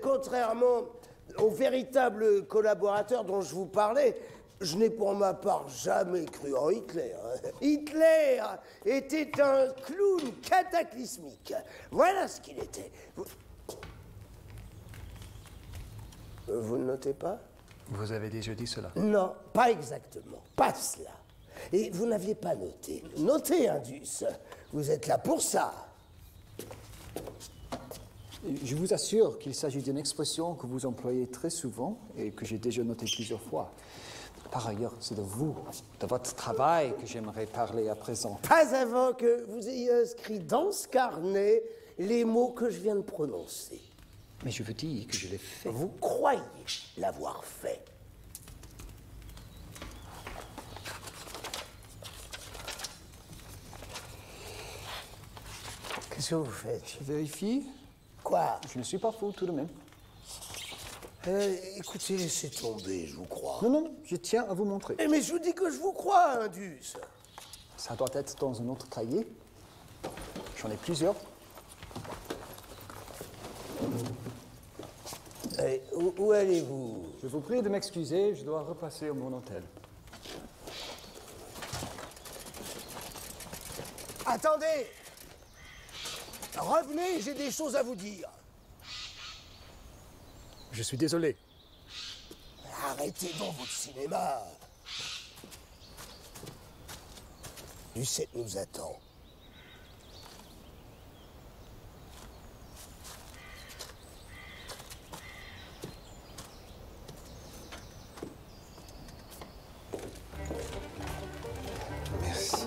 Contrairement au véritable collaborateur dont je vous parlais, je n'ai pour ma part jamais cru en Hitler. Hitler était un clown cataclysmique. Voilà ce qu'il était. Vous ne notez pas? Vous avez déjà dit cela? Non, pas exactement. Pas cela. Et vous n'aviez pas noté. Notez, Indus. Vous êtes là pour ça. Je vous assure qu'il s'agit d'une expression que vous employez très souvent et que j'ai déjà notée plusieurs fois. Par ailleurs, c'est de vous, de votre travail que j'aimerais parler à présent. Pas avant que vous ayez inscrit dans ce carnet les mots que je viens de prononcer. Mais je vous dis que je l'ai fait. Vous croyez l'avoir fait. Qu'est-ce que vous faites? Je vérifie. Quoi? Je ne suis pas fou tout de même. Écoutez, laissez tomber, je vous crois. Non, non, je tiens à vous montrer. Mais je vous dis que je vous crois, Indus. Ça doit être dans un autre cahier. J'en ai plusieurs. Allez, où allez-vous? Je vous prie de m'excuser, je dois repasser à mon hôtel. Attendez! Revenez, j'ai des choses à vous dire. Je suis désolé. Arrêtez donc votre cinéma. Lucette nous attend. Merci.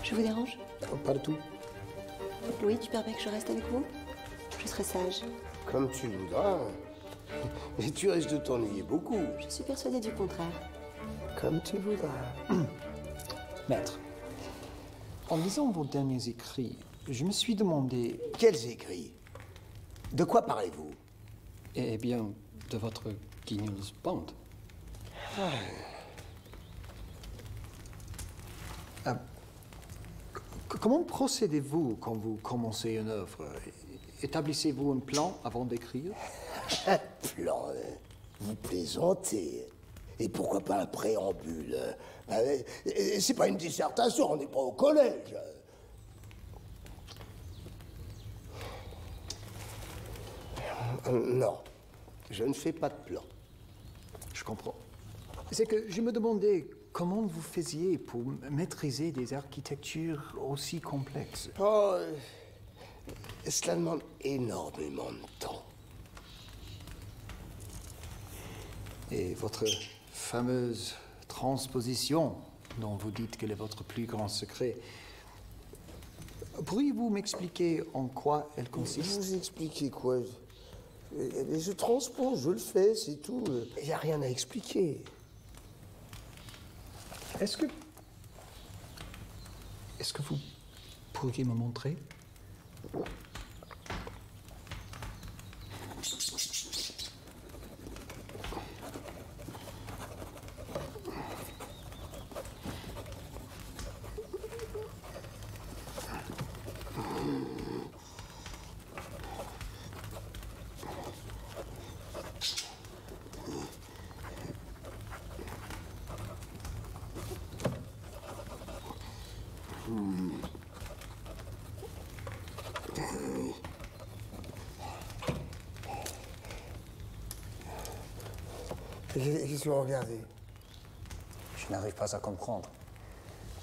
Je vous dérange? Pas du tout. Louis, tu permets que je reste avec vous? Je serai sage. Comme tu voudras. Mais tu risques de t'ennuyer beaucoup. Je suis persuadée du contraire. Comme tu voudras. Maître, en lisant vos derniers écrits, je me suis demandé... Quels écrits? De quoi parlez-vous? Eh bien, de votre guigneuse bande. Comment procédez-vous quand vous commencez une œuvre? Établissez-vous un plan avant d'écrire? Un plan? Vous plaisantez. Et pourquoi pas un préambule? C'est pas une dissertation, on n'est pas au collège. Non, je ne fais pas de plan. Je comprends. C'est que je me demandais comment vous faisiez pour maîtriser des architectures aussi complexes. Oh, cela demande énormément de temps. Et votre fameuse transposition, dont vous dites qu'elle est votre plus grand secret, pourriez-vous m'expliquer en quoi elle consiste? Vous expliquez quoi? Je transpose, je le fais, c'est tout. Il n'y a rien à expliquer. Est-ce que vous pourriez me montrer? Qu'est-ce que vous regardez? Je n'arrive pas à comprendre.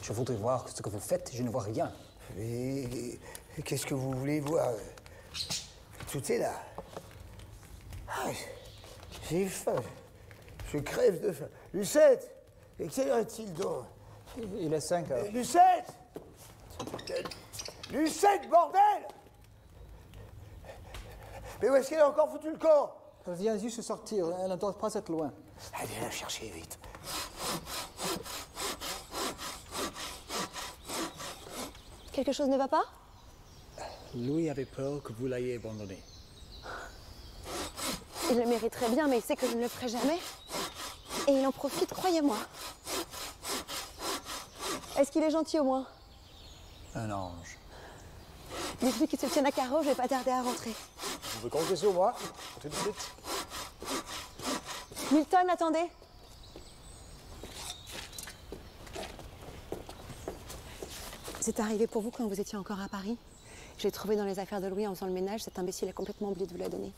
Je voudrais voir ce que vous faites, je ne vois rien. Mais qu'est-ce que vous voulez voir? Tout est là. Ah, j'ai faim. Je crève de faim. Lucette! Et quelle heure est-il donc? Il est 5 heures. Lucette! Lucette, bordel! Mais où est-ce qu'elle a encore foutu le camp? Elle vient juste de sortir, elle ne doit pas être loin. Allez la chercher vite. Quelque chose ne va pas? Louis avait peur que vous l'ayez abandonné. Il le mériterait bien, mais il sait que je ne le ferai jamais. Et il en profite, croyez-moi. Est-ce qu'il est gentil au moins? Un ange. Dites-lui qu'il se tienne à carreau, je vais pas tarder à rentrer. Vous pouvez compter sur moi. Tout de suite. Milton, attendez. C'est arrivé pour vous quand vous étiez encore à Paris. J'ai trouvé dans les affaires de Louis en faisant le ménage, cet imbécile a complètement oublié de vous la donner.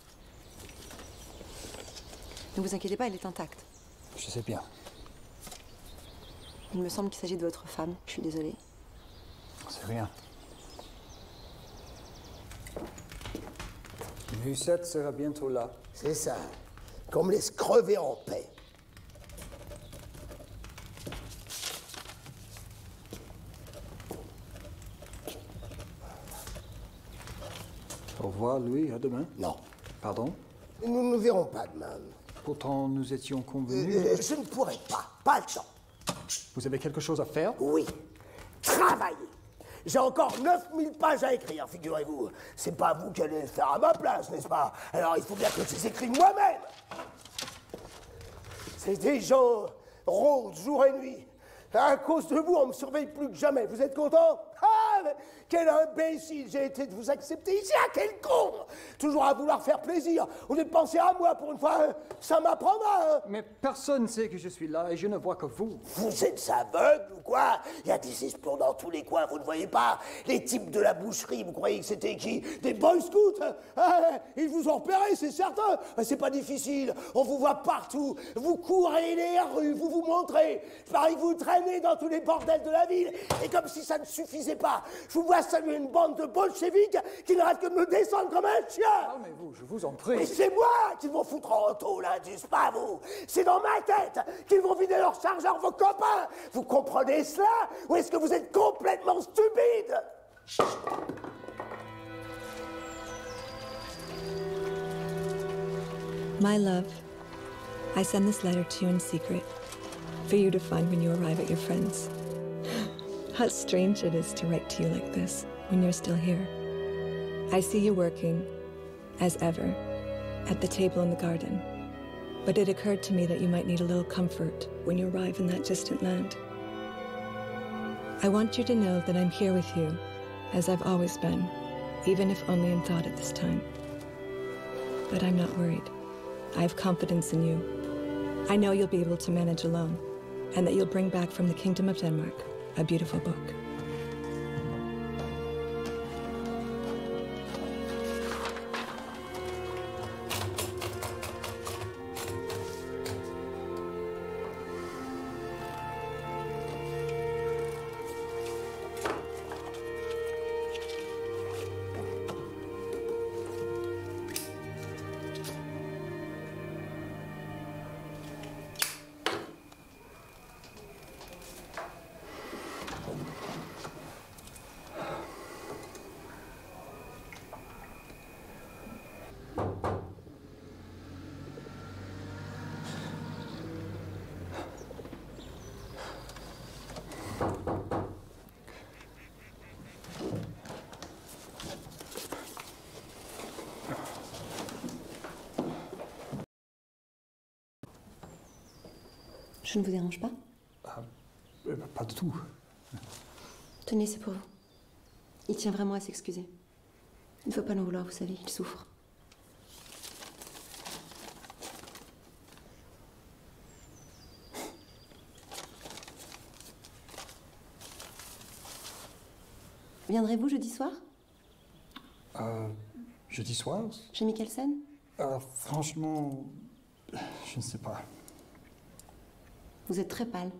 Ne vous inquiétez pas, elle est intacte. Je sais bien. Il me semble qu'il s'agit de votre femme, je suis désolée. C'est rien. Lucette sera bientôt là. C'est ça. Qu'on me laisse crever en paix. Au revoir, Louis. À demain. Non. Pardon? Nous ne nous verrons pas demain. Pourtant, nous étions convenus. Je ne pourrai pas. Pas le temps. Vous avez quelque chose à faire? Oui. Travailler. J'ai encore 9000 pages à écrire, figurez-vous. C'est pas vous qui allez le faire à ma place, n'est-ce pas? Alors il faut bien que je les écrive moi-même. C'est des gens rôdent jour et nuit. À cause de vous, on me surveille plus que jamais. Vous êtes content? Ah, mais quel imbécile j'ai été de vous accepter ici. Ah, quel con! Toujours à vouloir faire plaisir. Au lieu de penser à moi pour une fois, ça m'apprendra. Hein. Mais personne ne sait que je suis là et je ne vois que vous. Vous êtes aveugle ou quoi? Il y a des espions dans tous les coins, vous ne voyez pas? Les types de la boucherie, vous croyez que c'était qui? Des boy scouts? Ah, ils vous ont repéré, c'est certain. C'est pas difficile, on vous voit partout. Vous courez les rues, vous vous montrez. Pareil, vous traînez dans tous les bordels de la ville. Et comme si ça ne suffisait pas, je vous vois saluer une bande de bolcheviques qui n'arrêtent que de me descendre comme un chien. Calmez-vous, je vous en prie. Et c'est moi qu'ils vont foutre en auto, l'Indus, pas vous. C'est dans ma tête qu'ils vont vider leur chargeur, vos copains. Vous comprenez cela? Ou est-ce que vous êtes complètement stupide? My love, I send this letter to you in secret, for you to find when you arrive at your friends. How strange it is to write to you like this, when you're still here. I see you working, as ever, at the table in the garden. But it occurred to me that you might need a little comfort when you arrive in that distant land. I want you to know that I'm here with you, as I've always been, even if only in thought at this time. But I'm not worried. I have confidence in you. I know you'll be able to manage alone, and that you'll bring back from the Kingdom of Denmark a beautiful book. Je ne vous dérange pas? Pas du tout. Tenez, c'est pour vous. Il tient vraiment à s'excuser. Il ne faut pas l'en vouloir, vous savez, il souffre. Viendrez-vous jeudi soir? Jeudi soir? Chez Mikkelsen? Franchement, je ne sais pas. Vous êtes très pâle.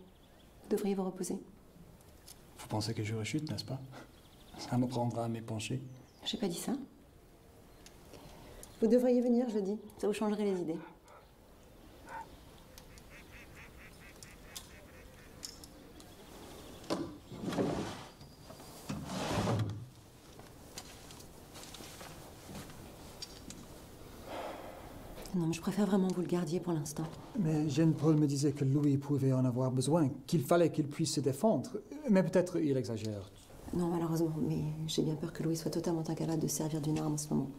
Vous devriez vous reposer. Vous pensez que je rechute, n'est-ce pas? Ça me prendra à m'épancher. J'ai pas dit ça. Vous devriez venir jeudi. Ça vous changerait les idées. Non, mais je préfère vraiment que vous le gardiez pour l'instant. Mais Jean-Paul me disait que Louis pouvait en avoir besoin, qu'il fallait qu'il puisse se défendre. Mais peut-être il exagère. Non, malheureusement, mais j'ai bien peur que Louis soit totalement incapable de se servir d'une arme en ce moment.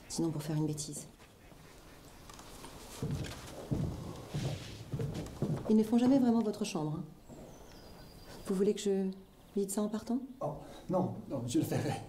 Sinon pour faire une bêtise. Ils ne font jamais vraiment votre chambre. Hein. Vous voulez que je vide ça en partant? Oh, non, non, je le ferai.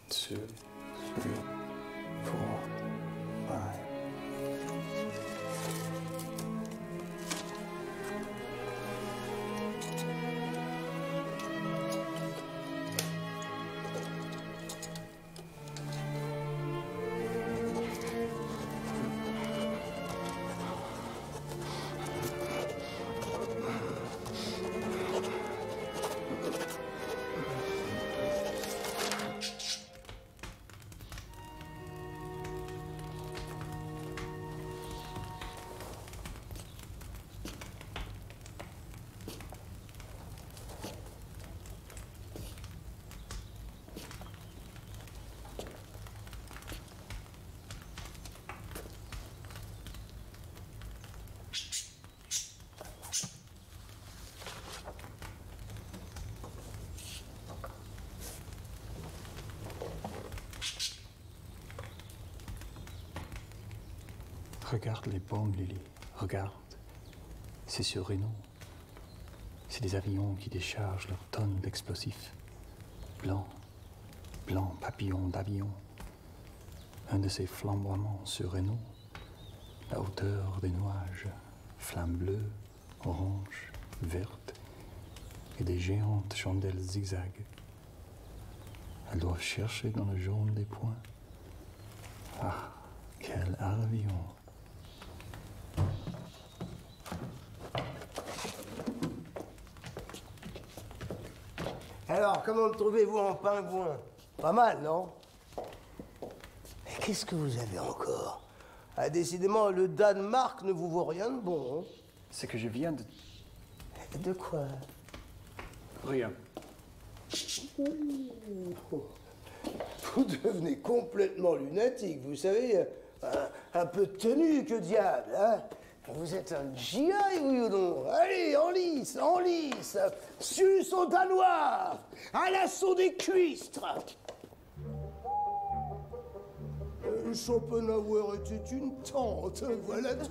Two, three, four, five. Regarde les bombes, Lily. Regarde. C'est sur Reno. C'est des avions qui déchargent leurs tonnes d'explosifs. Blanc. Blanc papillon d'avion. Un de ces flamboiements sur Reno. La hauteur des nuages. Flammes bleues, oranges, vertes. Et des géantes chandelles zigzag. Elles doivent chercher dans le jaune des points. Ah, quel avion! Alors, comment me trouvez-vous en pingouin? Pas mal, non? Mais qu'est-ce que vous avez encore? Ah, décidément, le Danemark ne vous vaut rien de bon, hein? C'est que je viens de... De quoi? Rien. Vous devenez complètement lunatique, vous savez. Un peu de tenue, que diable, hein? Vous êtes un GI, oui ou non? Allez, en lice, sus au danois, à l'assaut des cuistres. Schopenhauer était une tante, voilà tout.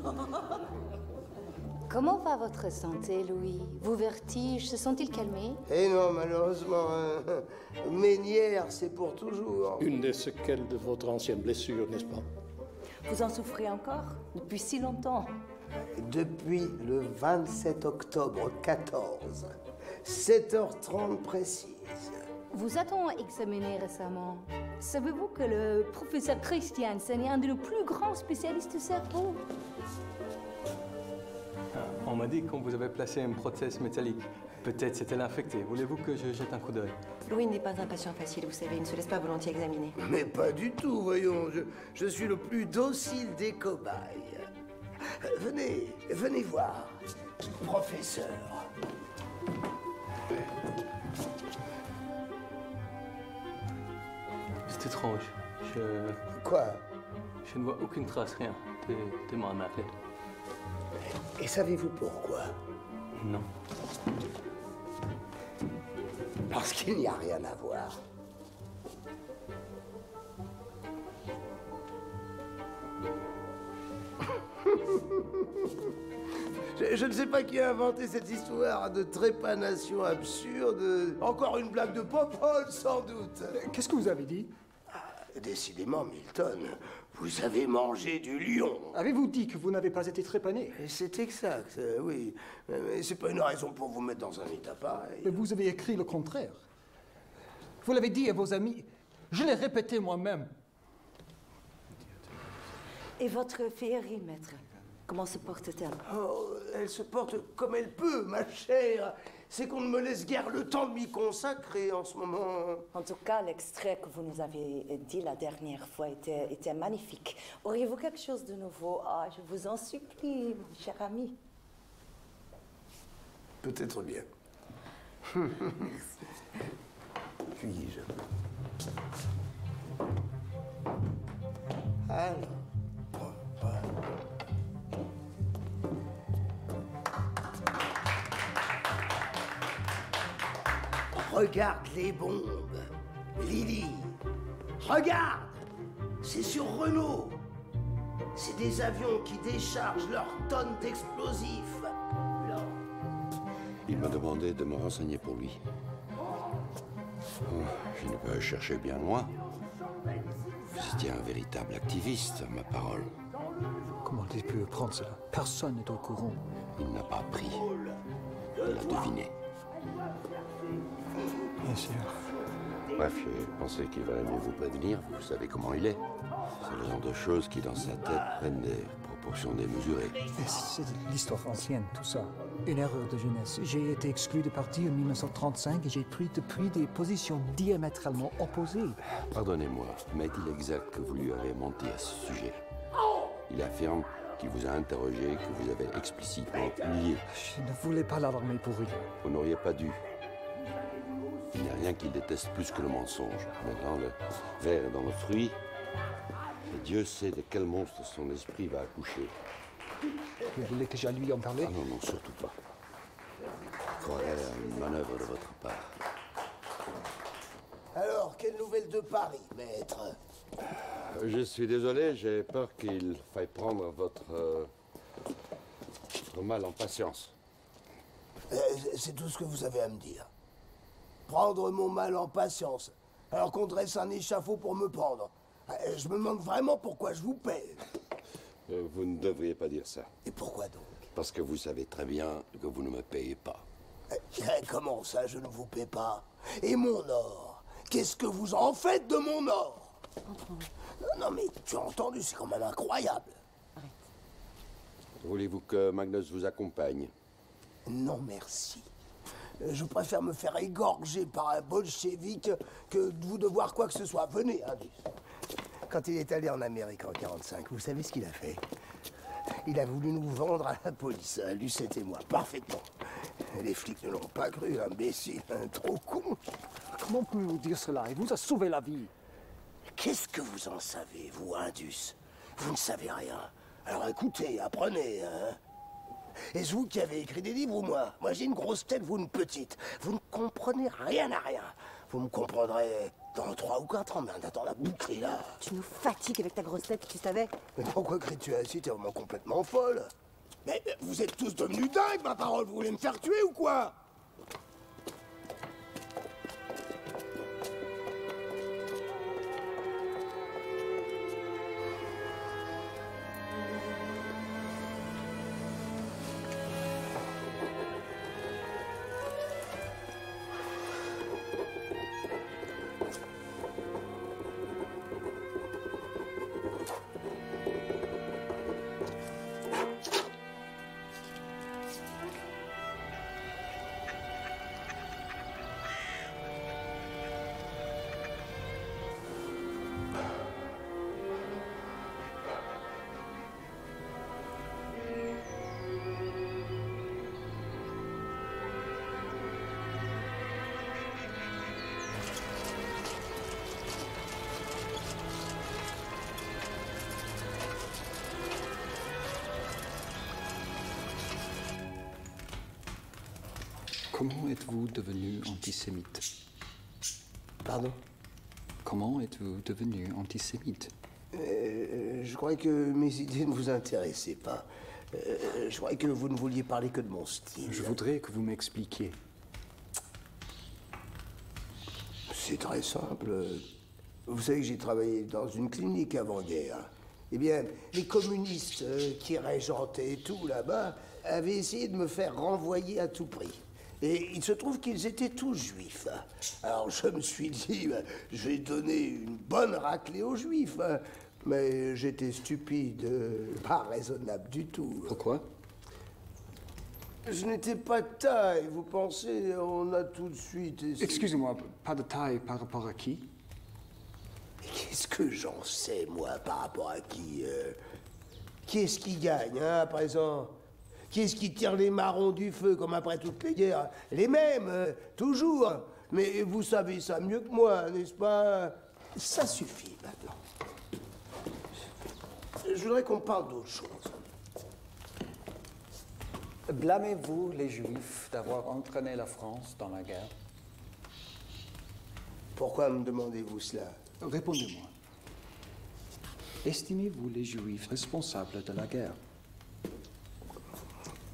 Comment va votre santé, Louis? Vos vertiges se sont-ils calmés? Eh non, malheureusement, Ménière, c'est pour toujours. Une des séquelles de votre ancienne blessure, n'est-ce pas? Vous en souffrez encore? Depuis si longtemps? Depuis le 27 octobre 14, 7h30 précise. Vous a-t-on examiné récemment? Savez-vous que le professeur Christiansen est un de nos plus grands spécialistes du cerveau? On m'a dit qu'on vous avait placé une prothèse métallique. Peut-être s'est-elle infectée. Voulez-vous que je jette un coup d'œil? Louis n'est pas un patient facile, vous savez, il ne se laisse pas volontiers examiner. Mais pas du tout, voyons. Je suis le plus docile des cobayes. Venez voir, professeur. C'est étrange. Quoi? Je ne vois aucune trace, rien. T'es mal marqué. Et savez-vous pourquoi? Non. Parce qu'il n'y a rien à voir. Je ne sais pas qui a inventé cette histoire de trépanation absurde. Encore une blague de Popol, sans doute. Qu'est-ce que vous avez dit? Décidément, Milton, vous avez mangé du lion. Avez-vous dit que vous n'avez pas été trépané? C'est exact, oui. Mais c'est pas une raison pour vous mettre dans un état pareil. Mais vous avez écrit le contraire. Vous l'avez dit à vos amis. Je l'ai répété moi-même. Et votre féerie, maître, comment se porte-t-elle? Oh, elle se porte comme elle peut, ma chère. C'est qu'on ne me laisse guère le temps de m'y consacrer en ce moment. En tout cas, l'extrait que vous nous avez dit la dernière fois était magnifique. Auriez-vous quelque chose de nouveau? Ah, je vous en supplie, mon cher ami. Peut-être bien. Merci. Puis-je? Alors. Regarde les bombes, Lily. Regarde, c'est sur Renault. C'est des avions qui déchargent leurs tonnes d'explosifs. Là. Il m'a demandé de me renseigner pour lui. Oh, je n'ai pas cherché bien loin. Vous étiez un véritable activiste, ma parole. Comment avez-vous pu prendre cela? Personne n'est au courant. Il n'a pas appris. Il a deviné. Bien sûr. Bref, j'ai pensé qu'il valait mieux vous prévenir. Vous savez comment il est. C'est le genre de choses qui, dans sa tête, prennent des proportions démesurées. C'est l'histoire ancienne, tout ça. Une erreur de jeunesse. J'ai été exclu de parti en 1935 et j'ai pris depuis des positions diamétralement opposées. Pardonnez-moi, mais est-il exact que vous lui avez menti à ce sujet? Il affirme qu'il vous a interrogé, que vous avez explicitement humilié. Je ne voulais pas l'alarmer pour rien. Vous n'auriez pas dû. Il n'y a rien qu'il déteste plus que le mensonge. Maintenant, le verre est dans le fruit. Et Dieu sait de quel monstre son esprit va accoucher. Vous voulez que j'aille lui en parler? Ah non, non, surtout pas. Je croirais à une manœuvre de votre part. Alors, quelle nouvelle de Paris, maître? Je suis désolé, j'ai peur qu'il faille prendre votre mal en patience. C'est tout ce que vous avez à me dire. Prendre mon mal en patience, alors qu'on dresse un échafaud pour me prendre. Je me demande vraiment pourquoi je vous paie. Vous ne devriez pas dire ça. Et pourquoi donc? Parce que vous savez très bien que vous ne me payez pas. Comment ça, je ne vous paie pas? Et mon or? Qu'est-ce que vous en faites de mon or? Non, mais tu as entendu, c'est quand même incroyable. Arrête. Voulez-vous que Magnus vous accompagne? Non, merci. Je préfère me faire égorger par un bolchevique que de vous devoir quoi que ce soit. Venez, Indus. Quand il est allé en Amérique en 1945, vous savez ce qu'il a fait? Il a voulu nous vendre à la police, Lucette et moi, parfaitement. Les flics ne l'ont pas cru, imbécile, trop con. Comment pouvez-vous dire cela? Il vous a sauvé la vie. Qu'est-ce que vous en savez, vous, Indus? Vous ne savez rien. Alors écoutez, apprenez, hein. Est-ce vous qui avez écrit des livres ou moi? Moi j'ai une grosse tête, vous une petite. Vous ne comprenez rien à rien. Vous me comprendrez dans 3 ou 4 ans, mais en attendant la boucle là. Tu nous fatigues avec ta grosse tête, tu savais? Mais pourquoi cries-tu ainsi? T'es vraiment complètement folle. Mais vous êtes tous devenus dingues, ma parole. Vous voulez me faire tuer ou quoi? Comment êtes-vous devenu antisémite? Pardon? Comment êtes-vous devenu antisémite? Je croyais que mes idées ne vous intéressaient pas. Je croyais que vous ne vouliez parler que de mon style. Je voudrais que vous m'expliquiez. C'est très simple. Vous savez que j'ai travaillé dans une clinique avant-guerre. Eh bien, les communistes qui régentaient tout là-bas avaient essayé de me faire renvoyer à tout prix. Et il se trouve qu'ils étaient tous juifs. Alors je me suis dit, je vais donner une bonne raclée aux juifs. Mais j'étais stupide, pas raisonnable du tout. Pourquoi? Je n'étais pas de taille, vous pensez, on a tout de suite essayé... Excusez-moi, pas de taille par rapport à qui? Qu'est-ce que j'en sais, moi, par rapport à qui? Qui est-ce qui gagne, hein, à présent? Qui est-ce qui tire les marrons du feu, comme après toutes les guerres? Les mêmes, toujours. Mais vous savez ça mieux que moi, n'est-ce pas? Ça suffit, maintenant. Je voudrais qu'on parle d'autre chose. Blâmez-vous les Juifs d'avoir entraîné la France dans la guerre? Pourquoi me demandez-vous cela? Répondez-moi. Estimez-vous les Juifs responsables de la guerre?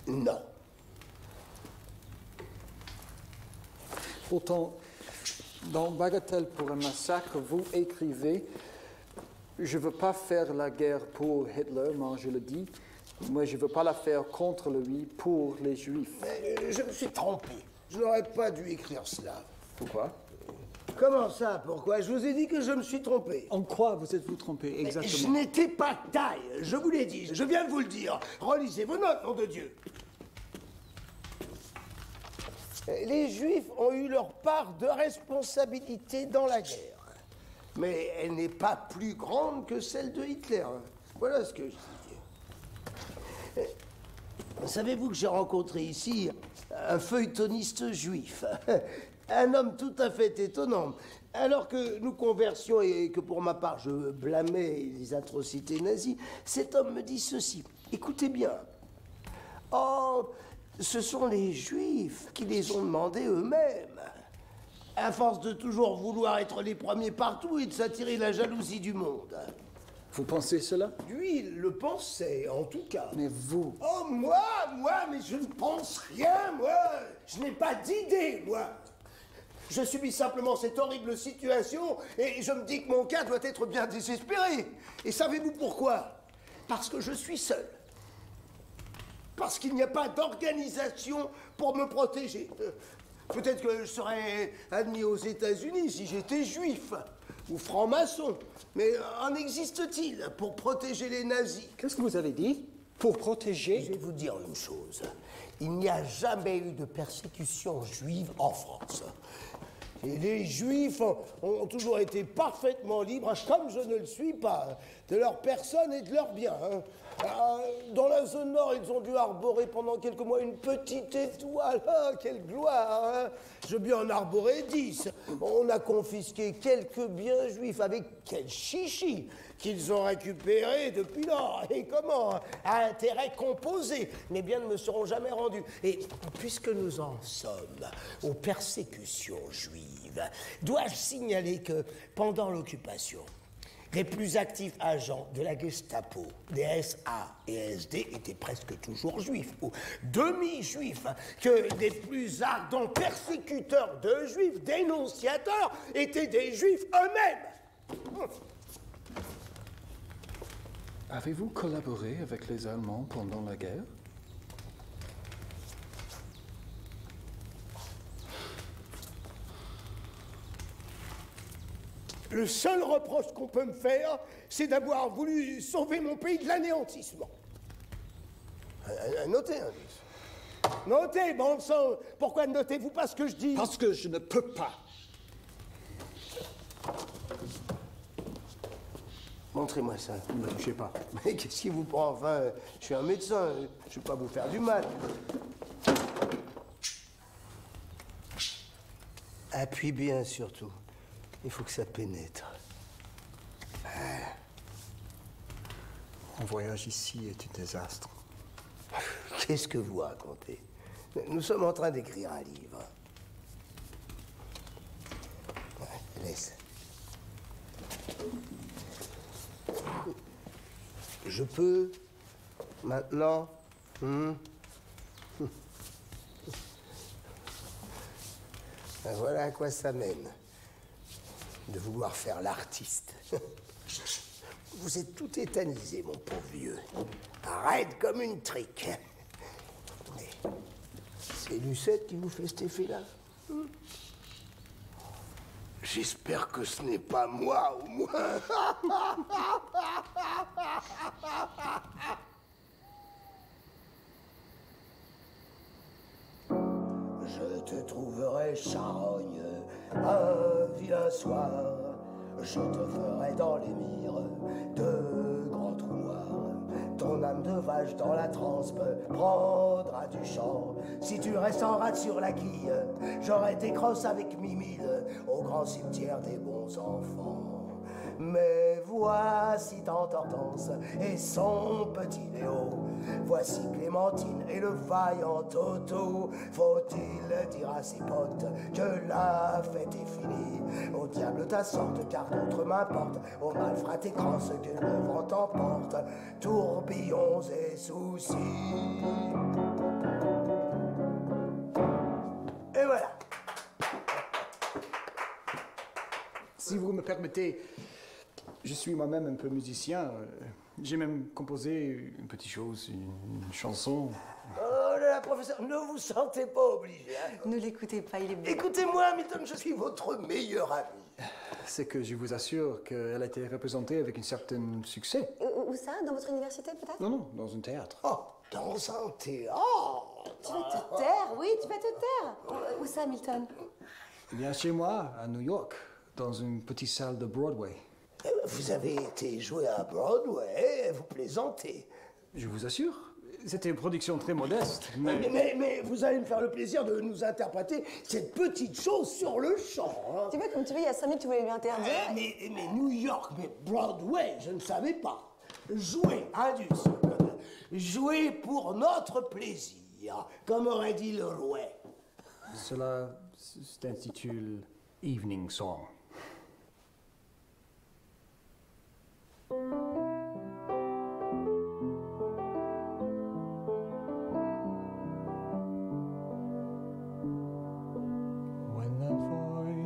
Non. Pourtant, dans Bagatelle pour un massacre, vous écrivez « Je ne veux pas faire la guerre pour Hitler, moi je le dis, mais je ne veux pas la faire contre lui, pour les Juifs. » Je me suis trompé. Je n'aurais pas dû écrire cela. Pourquoi? Comment ça, pourquoi? Je vous ai dit que je me suis trompé. En quoi vous êtes-vous trompé, exactement? Je n'étais pas de taille, je vous l'ai dit, je viens de vous le dire. Relisez vos notes, nom de Dieu. Les Juifs ont eu leur part de responsabilité dans la guerre. Mais elle n'est pas plus grande que celle de Hitler. Voilà ce que je dis. Savez-vous que j'ai rencontré ici un feuilletoniste juif? Un homme tout à fait étonnant. Alors que nous conversions et que pour ma part je blâmais les atrocités nazies, cet homme me dit ceci. Écoutez bien. Oh, ce sont les Juifs qui les ont demandés eux-mêmes. À force de toujours vouloir être les premiers partout et de s'attirer la jalousie du monde. Vous pensez cela? Lui, il le pensait, en tout cas. Mais vous? Oh, moi, mais je ne pense rien, moi. Je n'ai pas d'idée, moi. Je subis simplement cette horrible situation et je me dis que mon cas doit être bien désespéré. Et savez-vous pourquoi? Parce que je suis seul. Parce qu'il n'y a pas d'organisation pour me protéger. Peut-être que je serais admis aux États-Unis si j'étais juif ou franc-maçon. Mais en existe-t-il pour protéger les nazis? Qu'est-ce que vous avez dit? Pour protéger? Je vais vous dire une chose. Il n'y a jamais eu de persécution juive en France. Et les Juifs ont toujours été parfaitement libres, comme je ne le suis pas, de leur personne et de leurs biens. Dans la zone nord, ils ont dû arborer pendant quelques mois une petite étoile. Ah, quelle gloire, hein. Je veux bien en arborer 10. On a confisqué quelques biens juifs avec quel chichi qu'ils ont récupéré depuis lors. Et comment? À intérêt composé. Les biens ne me seront jamais rendus. Et puisque nous en sommes aux persécutions juives, dois-je signaler que pendant l'occupation, les plus actifs agents de la Gestapo, des SA et SD étaient presque toujours juifs, ou demi-juifs, que les plus ardents persécuteurs de juifs, dénonciateurs, étaient des juifs eux-mêmes. Avez-vous collaboré avec les Allemands pendant la guerre? Le seul reproche qu'on peut me faire, c'est d'avoir voulu sauver mon pays de l'anéantissement. Notez, Indus. Notez, bon sang. Pourquoi ne notez-vous pas ce que je dis? Parce que je ne peux pas. Montrez-moi ça. Je sais pas. Mais qu'est-ce qui vous prend? Enfin, je suis un médecin, je ne vais pas vous faire du mal. Appuie bien, surtout. Il faut que ça pénètre. Mon voyage ici est un désastre. Qu'est-ce que vous racontez? Nous sommes en train d'écrire un livre. Laisse. Je peux maintenant Ben voilà à quoi ça mène, de vouloir faire l'artiste. Vous êtes tout tétanisé, mon pauvre vieux. Raide comme une trique. Mais c'est Lucette qui vous fait cet effet-là? J'espère que ce n'est pas moi, au moins. Je te trouverai charogne un vilain soir. Je te ferai dans les mires de grands trous noirs. Ton âme de vache dans la transe prendra du champ. Si tu restes en rade sur la quille, j'aurai tes crosses avec Mimile au grand cimetière des bons enfants. Mais voici tante Hortense et son petit Léo. Voici Clémentine et le vaillant Toto. Faut-il dire à ses potes que la fête est finie? Au diable ta sorte, car d'autres m'importent. Au malfrat tes crosses que le vent emporte. Tourbillons et soucis. Et voilà. Si vous me permettez, je suis moi-même un peu musicien. J'ai même composé une petite chose, une chanson. Oh là là, professeur, ne vous sentez pas obligé. Hein. Ne l'écoutez pas, il est beau. Écoutez-moi, Hamilton, je suis votre meilleur ami. C'est que je vous assure qu'elle a été représentée avec un certain succès. Où ça? Dans votre université, peut-être? Non, non, dans un théâtre. Oh, dans un théâtre. Tu vas te taire, oui, tu vas te taire. Où ça, Hamilton? Bien chez moi, à New York, dans une petite salle de Broadway. Vous avez été joué à Broadway, vous plaisantez. Je vous assure, c'était une production très modeste, mais... Mais vous allez me faire le plaisir de nous interpréter cette petite chose sur le champ. Hein. Tu vois, comme tu veux, il y a 5 minutes, tu voulais lui interdire. Mais New York, mais Broadway, je ne savais pas. Jouer, Indus. Jouer pour notre plaisir, comme aurait dit le roi. Cela s'intitule Evening Song. When the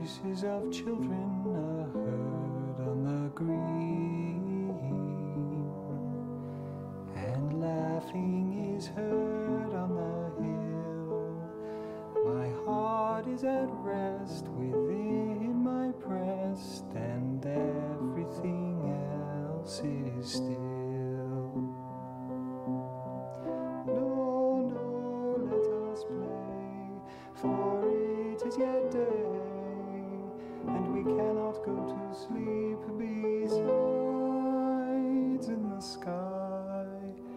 voices of children are heard on the green, and laughing is heard on the hill, my heart is at rest within my breast, and everything else is still. No, no, let us play, for it is yet day, and we cannot go to sleep besides in the sky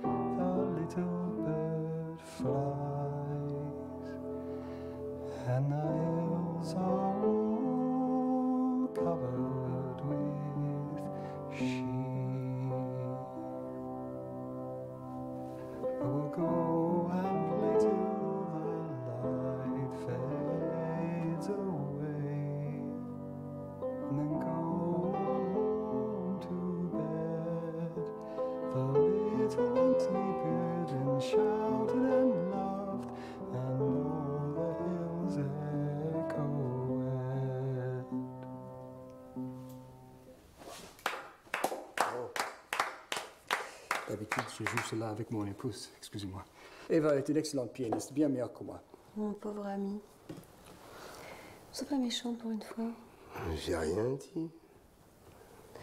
the little bird flies, and the hills are all covered with sheep. We'll go and play till the light fades away, and then go home to bed. The little one sleeped and shouted and laughed, and all the hills echoed. D'habitude, je joue cela avec mon épouse, excusez-moi. Eva est une excellente pianiste, bien meilleure que moi. Mon pauvre ami. Sois pas méchant pour une fois. J'ai rien dit.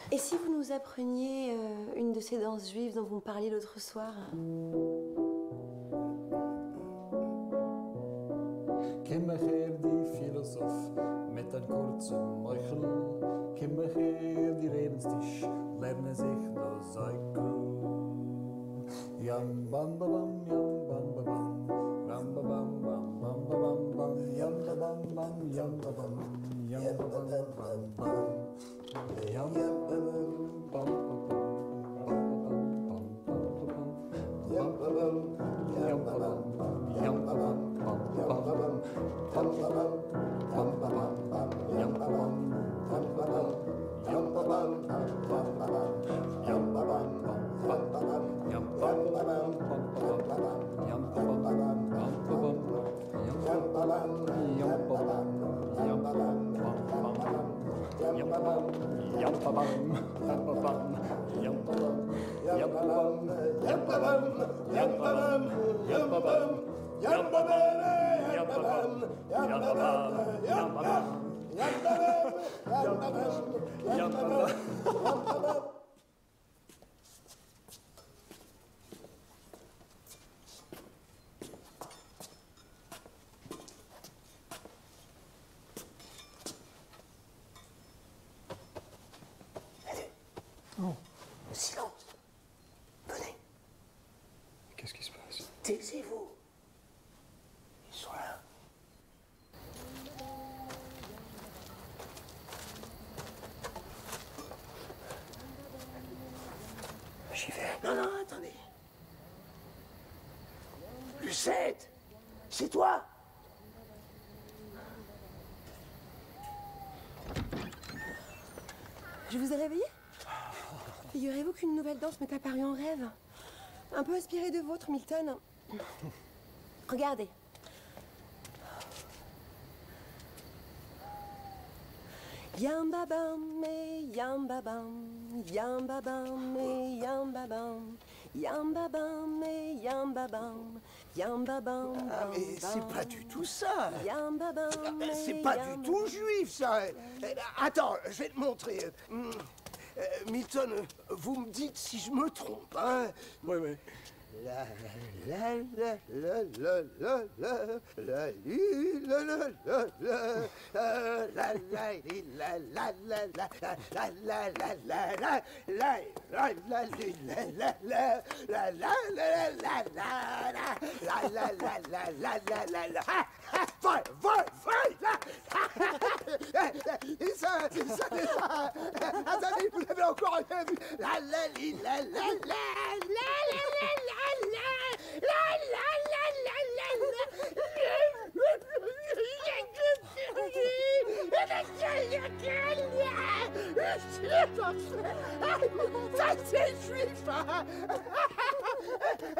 Et si vous nous appreniez une de ces danses juives dont vous me parliez l'autre soir? Kimmecher die Philosoph mit einem kurzen Meuchel, Kimmecher die Lebenstisch, lerne sich das Eikel. Yam bam bam yam bam bam, bam bam bam bam bam bam, yam bam bam yam bam, yam bam bam bam, yam bam bam bam. Yum Oh, silence. Venez. Qu'est-ce qui se passe? Taisez-vous. Ils sont là. J'y vais. Non, non, attendez. Lucette, c'est toi? Je vous ai réveillé? Figurez-vous qu'une nouvelle danse m'est apparue en rêve. Un peu inspirée de vôtre, Milton. Regardez. Yamba bam et yamba bam, yamba bam et yamba bam, yamba bam et yamba bam, yamba bam. Ah, mais c'est pas du tout ça. Yamba bam. C'est pas du tout juif, ça. Attends, je vais te montrer. Milton, vous me dites si je me trompe, hein? Oui, oui. La la la la la la la la li la la la la la la li la la la la la la la la la la la la li la la la la la la la la la la la la. Et ça, attendez, vous l'avez encore rien vu. La la li la la la la la ça c'est juif.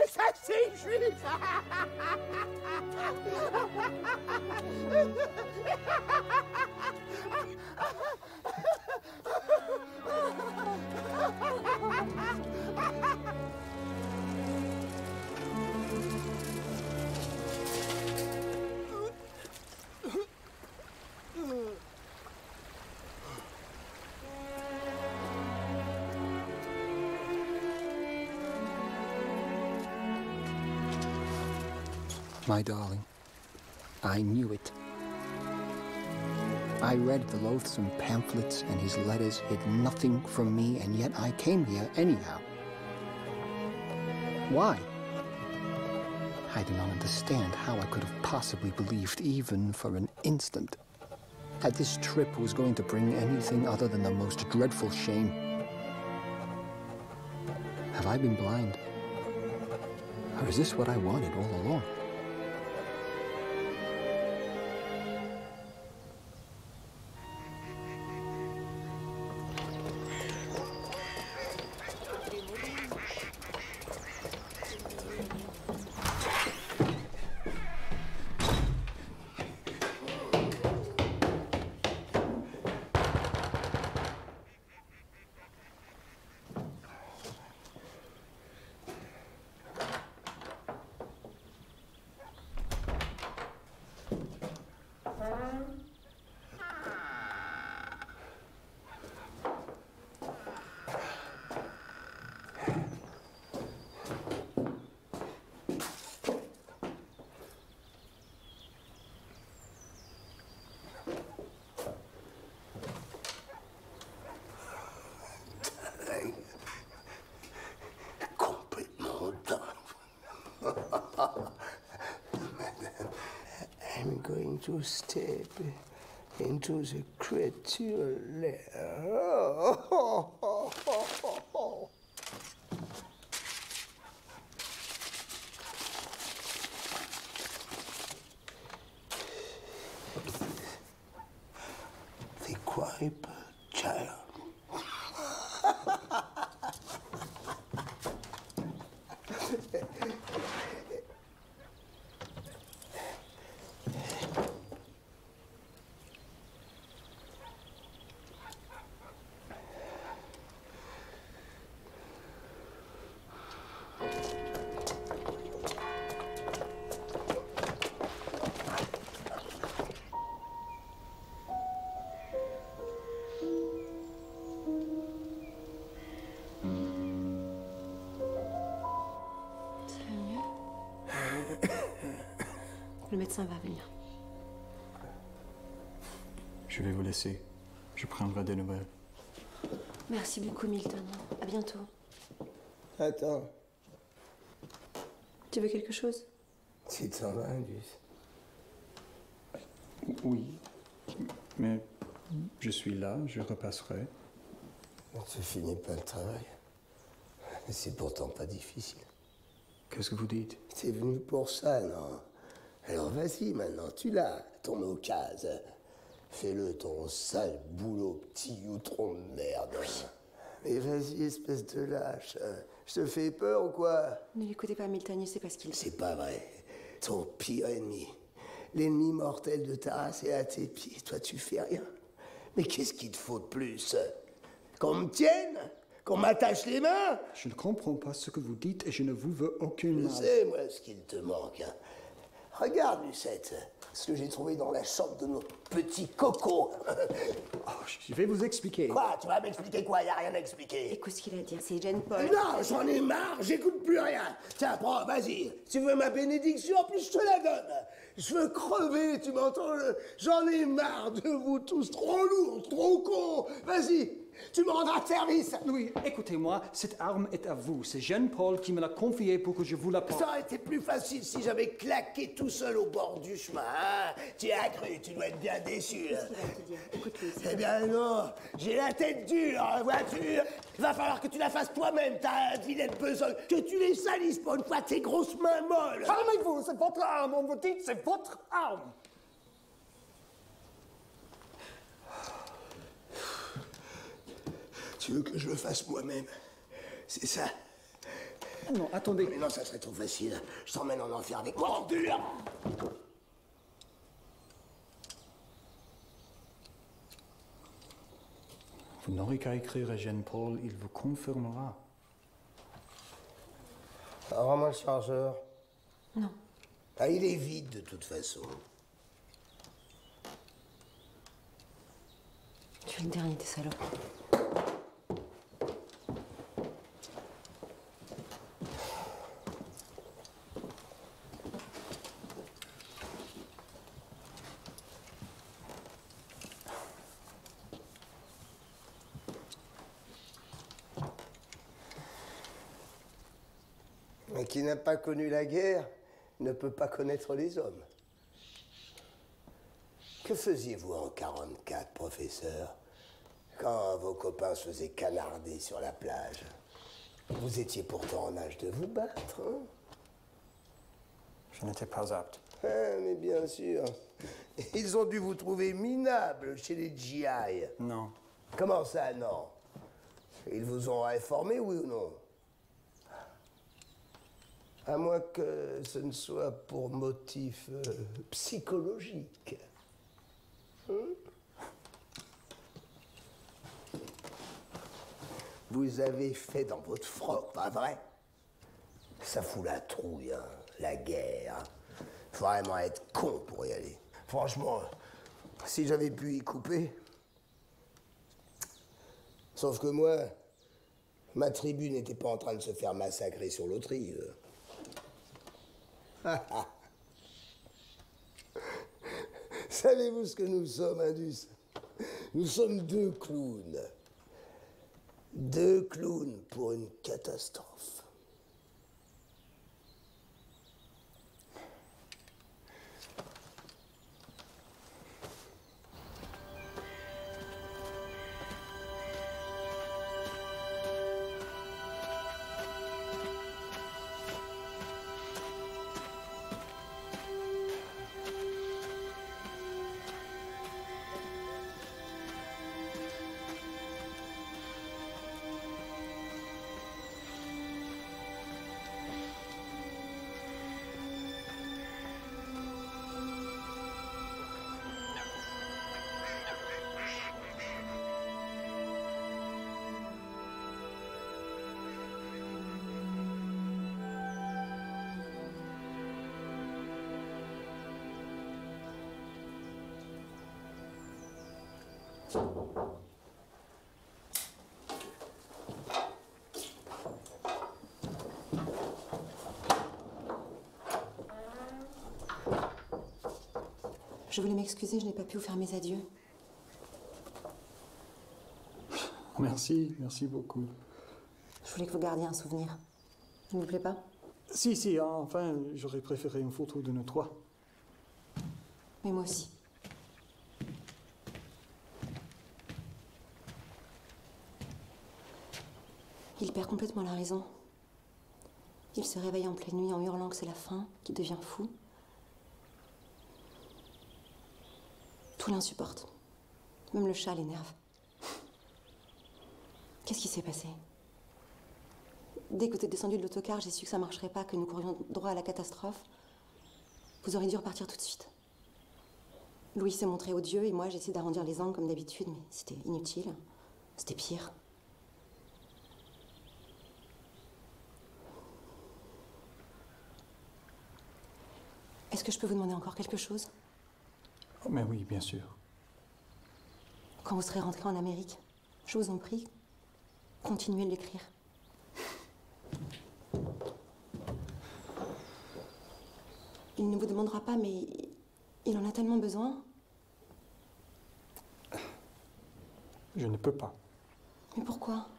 Ça c'est juif. My darling, I knew it. I read the loathsome pamphlets and his letters hid nothing from me, and yet I came here anyhow. Why? I do not understand how I could have possibly believed, even for an instant, that this trip was going to bring anything other than the most dreadful shame. Have I been blind? Or is this what I wanted all along? I'm going to step into the creature lair. The Quiper child. Le médecin va venir. Je vais vous laisser. Je prendrai des nouvelles. Merci beaucoup, Milton. À bientôt. Attends. Tu veux quelque chose? Tu t'en vas, Indus. Oui. Mais je suis là, je repasserai. Tu finis pas le travail. C'est pourtant pas difficile. Qu'est-ce que vous dites? T'es venu pour ça, non? Alors vas-y maintenant, tu l'as, ton occasion. Fais-le ton sale boulot, petit youtron de merde. Oui. Mais vas-y, espèce de lâche. Je te fais peur ou quoi? Ne l'écoutez pas, Milton, il sait pas ce qu'il fait. C'est pas vrai. Ton pire ennemi. L'ennemi mortel de ta race est à tes pieds. Toi, tu fais rien. Mais qu'est-ce qu'il te faut de plus? Qu'on me tienne? Qu'on m'attache les mains? Je ne comprends pas ce que vous dites et je ne vous veux aucune Je mal. sais, moi, ce qu'il te manque. Regarde, Lucette, ce que j'ai trouvé dans la chambre de notre petit coco. Oh, je vais vous expliquer. Quoi? Tu vas m'expliquer quoi? Y a rien à expliquer. Écoute ce qu'il a à dire, c'est Jane Paul. Non, j'en ai marre, j'écoute plus rien. Tiens, prends, vas-y. Tu veux ma bénédiction? En plus, je te la donne. Je veux crever, tu m'entends? J'en ai marre de vous tous, trop lourds, trop cons. Vas-y, tu me rendras service. Oui, écoutez-moi, cette arme est à vous. C'est Jane Paul qui me l'a confiée pour que je vous la porte. Ça aurait été plus facile si j'avais claqué tout seul au bord du chemin. Hein? Tu as cru, tu dois être bien déçu. Qu'est-ce qu'il va te dire? Écoute-le. Eh bien non, j'ai la tête dure, voiture. Il va falloir que tu la fasses toi-même, ta vilaine besogne. Que tu les salisses pour une fois tes grosses mains molles. Calmez-vous, c'est votre arme, on vous dit, c'est votre arme. Tu veux que je le fasse moi-même? C'est ça? Non, attendez. Mais non, ça serait trop facile. Je t'emmène en enfer avec moi en dur. Vous n'aurez qu'à écrire à Jane Paul, il vous confirmera. Rends-moi le chargeur. Non. Ah, il est vide de toute façon. Tu es le dernier des salauds. Mais qui n'a pas connu la guerre ne peut pas connaître les hommes. Que faisiez-vous en 44, professeur, quand vos copains se faisaient canarder sur la plage? Vous étiez pourtant en âge de vous battre, hein? Je n'étais pas apte. Ah, mais bien sûr. Ils ont dû vous trouver minable chez les GI. Non. Comment ça, non? Ils vous ont réformé, oui ou non? À moins que ce ne soit pour motif psychologique. Vous avez fait dans votre froc, pas vrai? Ça fout la trouille, hein, la guerre. Faut vraiment être con pour y aller. Franchement, si j'avais pu y couper. Sauf que moi, ma tribu n'était pas en train de se faire massacrer sur l'autre rive. Savez-vous ce que nous sommes, Indus? Nous sommes deux clowns. Deux clowns pour une catastrophe. Je voulais m'excuser, je n'ai pas pu vous faire mes adieux. Merci, merci beaucoup. Je voulais que vous gardiez un souvenir. Ça ne vous plaît pas? Si, enfin, j'aurais préféré une photo de nous trois. Mais moi aussi. Il perd complètement la raison. Il se réveille en pleine nuit en hurlant que c'est la fin, qu'il devient fou. Tout l'insupporte. Même le chat l'énerve. Qu'est-ce qui s'est passé? Dès que vous êtes descendu de l'autocar, j'ai su que ça ne marcherait pas, que nous courions droit à la catastrophe. Vous auriez dû repartir tout de suite. Louis s'est montré odieux et moi j'ai essayé d'arrondir les angles comme d'habitude, mais c'était inutile. C'était pire. Est-ce que je peux vous demander encore quelque chose? Oh, mais oui, bien sûr. Quand vous serez rentré en Amérique, je vous en prie, continuez de l'écrire. Il ne vous demandera pas, mais il en a tellement besoin. Je ne peux pas. Mais pourquoi?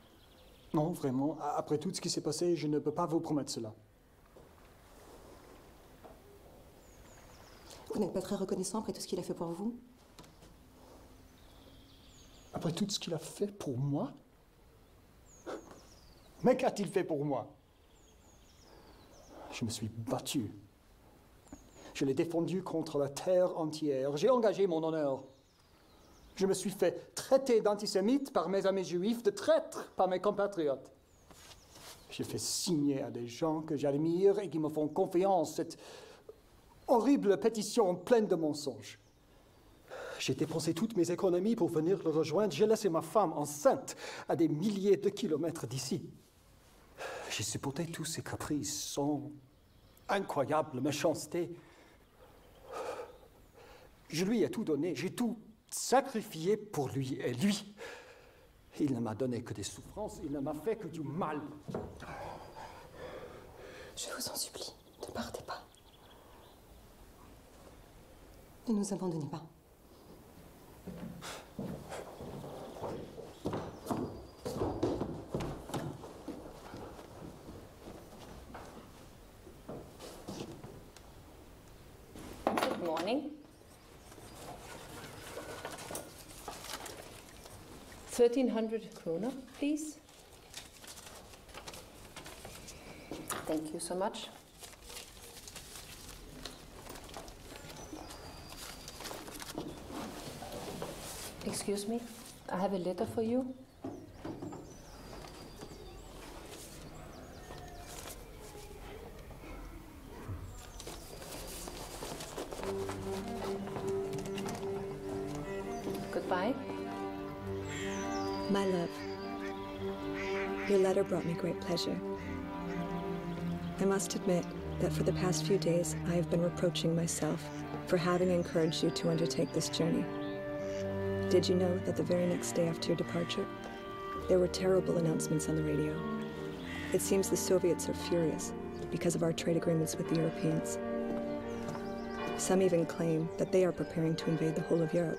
Non, vraiment, après tout ce qui s'est passé, je ne peux pas vous promettre cela. Vous n'êtes pas très reconnaissant après tout ce qu'il a fait pour vous? Après tout ce qu'il a fait pour moi? Mais qu'a-t-il fait pour moi? Je me suis battu. Je l'ai défendu contre la terre entière. J'ai engagé mon honneur. Je me suis fait traiter d'antisémite par mes amis juifs, de traître par mes compatriotes. J'ai fait signer à des gens que j'admire et qui me font confiance cette horrible pétition pleine de mensonges. J'ai dépensé toutes mes économies pour venir le rejoindre. J'ai laissé ma femme enceinte à des milliers de kilomètres d'ici. J'ai supporté tous ces caprices, son incroyable méchanceté. Je lui ai tout donné, j'ai tout sacrifié pour lui. Et lui, il ne m'a donné que des souffrances, il ne m'a fait que du mal. Je vous en supplie, ne partez pas. Ne nous abandonnez pas. Good morning. 1,300 kroner, please. Thank you so much. Excuse me, I have a letter for you. Goodbye. My love, your letter brought me great pleasure. I must admit that for the past few days, I have been reproaching myself for having encouraged you to undertake this journey. Did you know that the very next day after your departure, there were terrible announcements on the radio? It seems the Soviets are furious because of our trade agreements with the Europeans. Some even claim that they are preparing to invade the whole of Europe.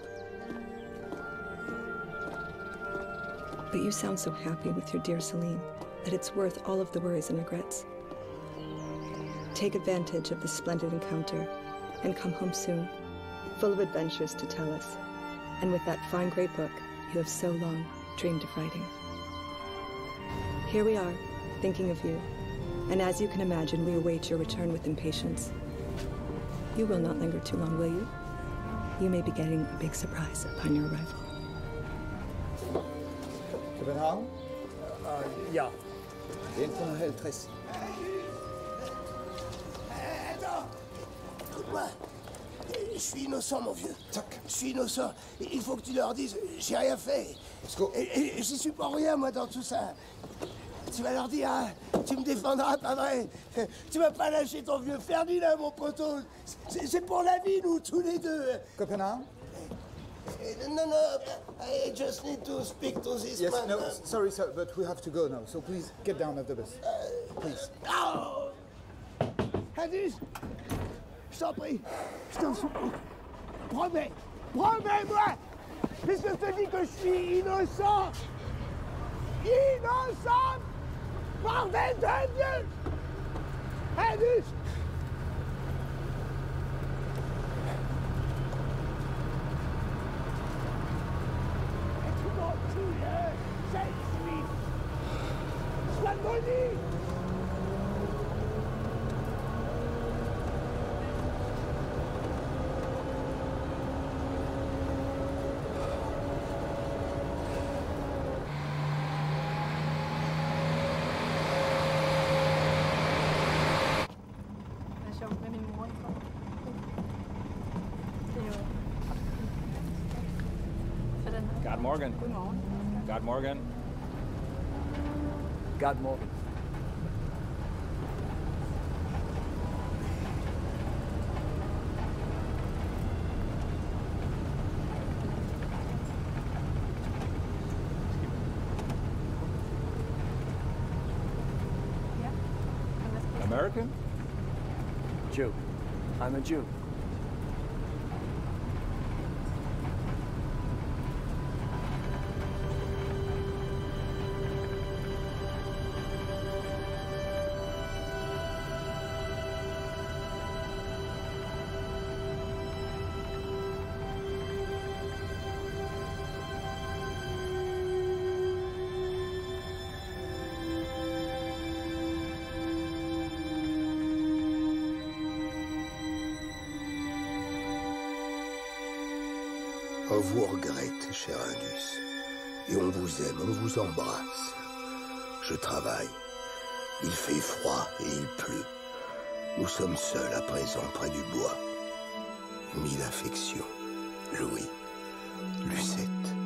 But you sound so happy with your dear Celine that it's worth all of the worries and regrets. Take advantage of this splendid encounter and come home soon, full of adventures to tell us, and with that fine great book you have so long dreamed of writing. Here we are, thinking of you, and as you can imagine, we await your return with impatience. You will not linger too long, will you? You may be getting a big surprise upon your arrival. Copenhagen? Ja. Den von der Helltress. Attends! Écoute-moi! Je suis innocent, mon vieux. Je suis innocent. Il faut que tu leur dises, j'ai rien fait. Et j'y suis pour rien, moi, dans tout ça. Tu vas leur dire, hein, tu me défendras, pas vrai? Tu vas pas lâcher ton vieux Ferdinand, mon poteau. C'est pour la vie, nous, tous les deux. Copenhagen? No, I just need to speak to this Yes, man. no, sorry, sir, but we have to go now, so please get down of the bus. Please. Oh! Hadis! Je t'en prie, je t'en supplie. Promets, promets-moi, puisque je te dis que je suis innocent. Innocent, bordel de Dieu. Indus. Tu m'en tues, cette juif. Sois maudit. God Morgan. God Morgan. God Morgan. American? Jew. I'm a Jew. On vous regrette, cher Indus. Et on vous aime, on vous embrasse. Je travaille. Il fait froid et il pleut. Nous sommes seuls à présent près du bois. Mille affections. Louis. Lucette.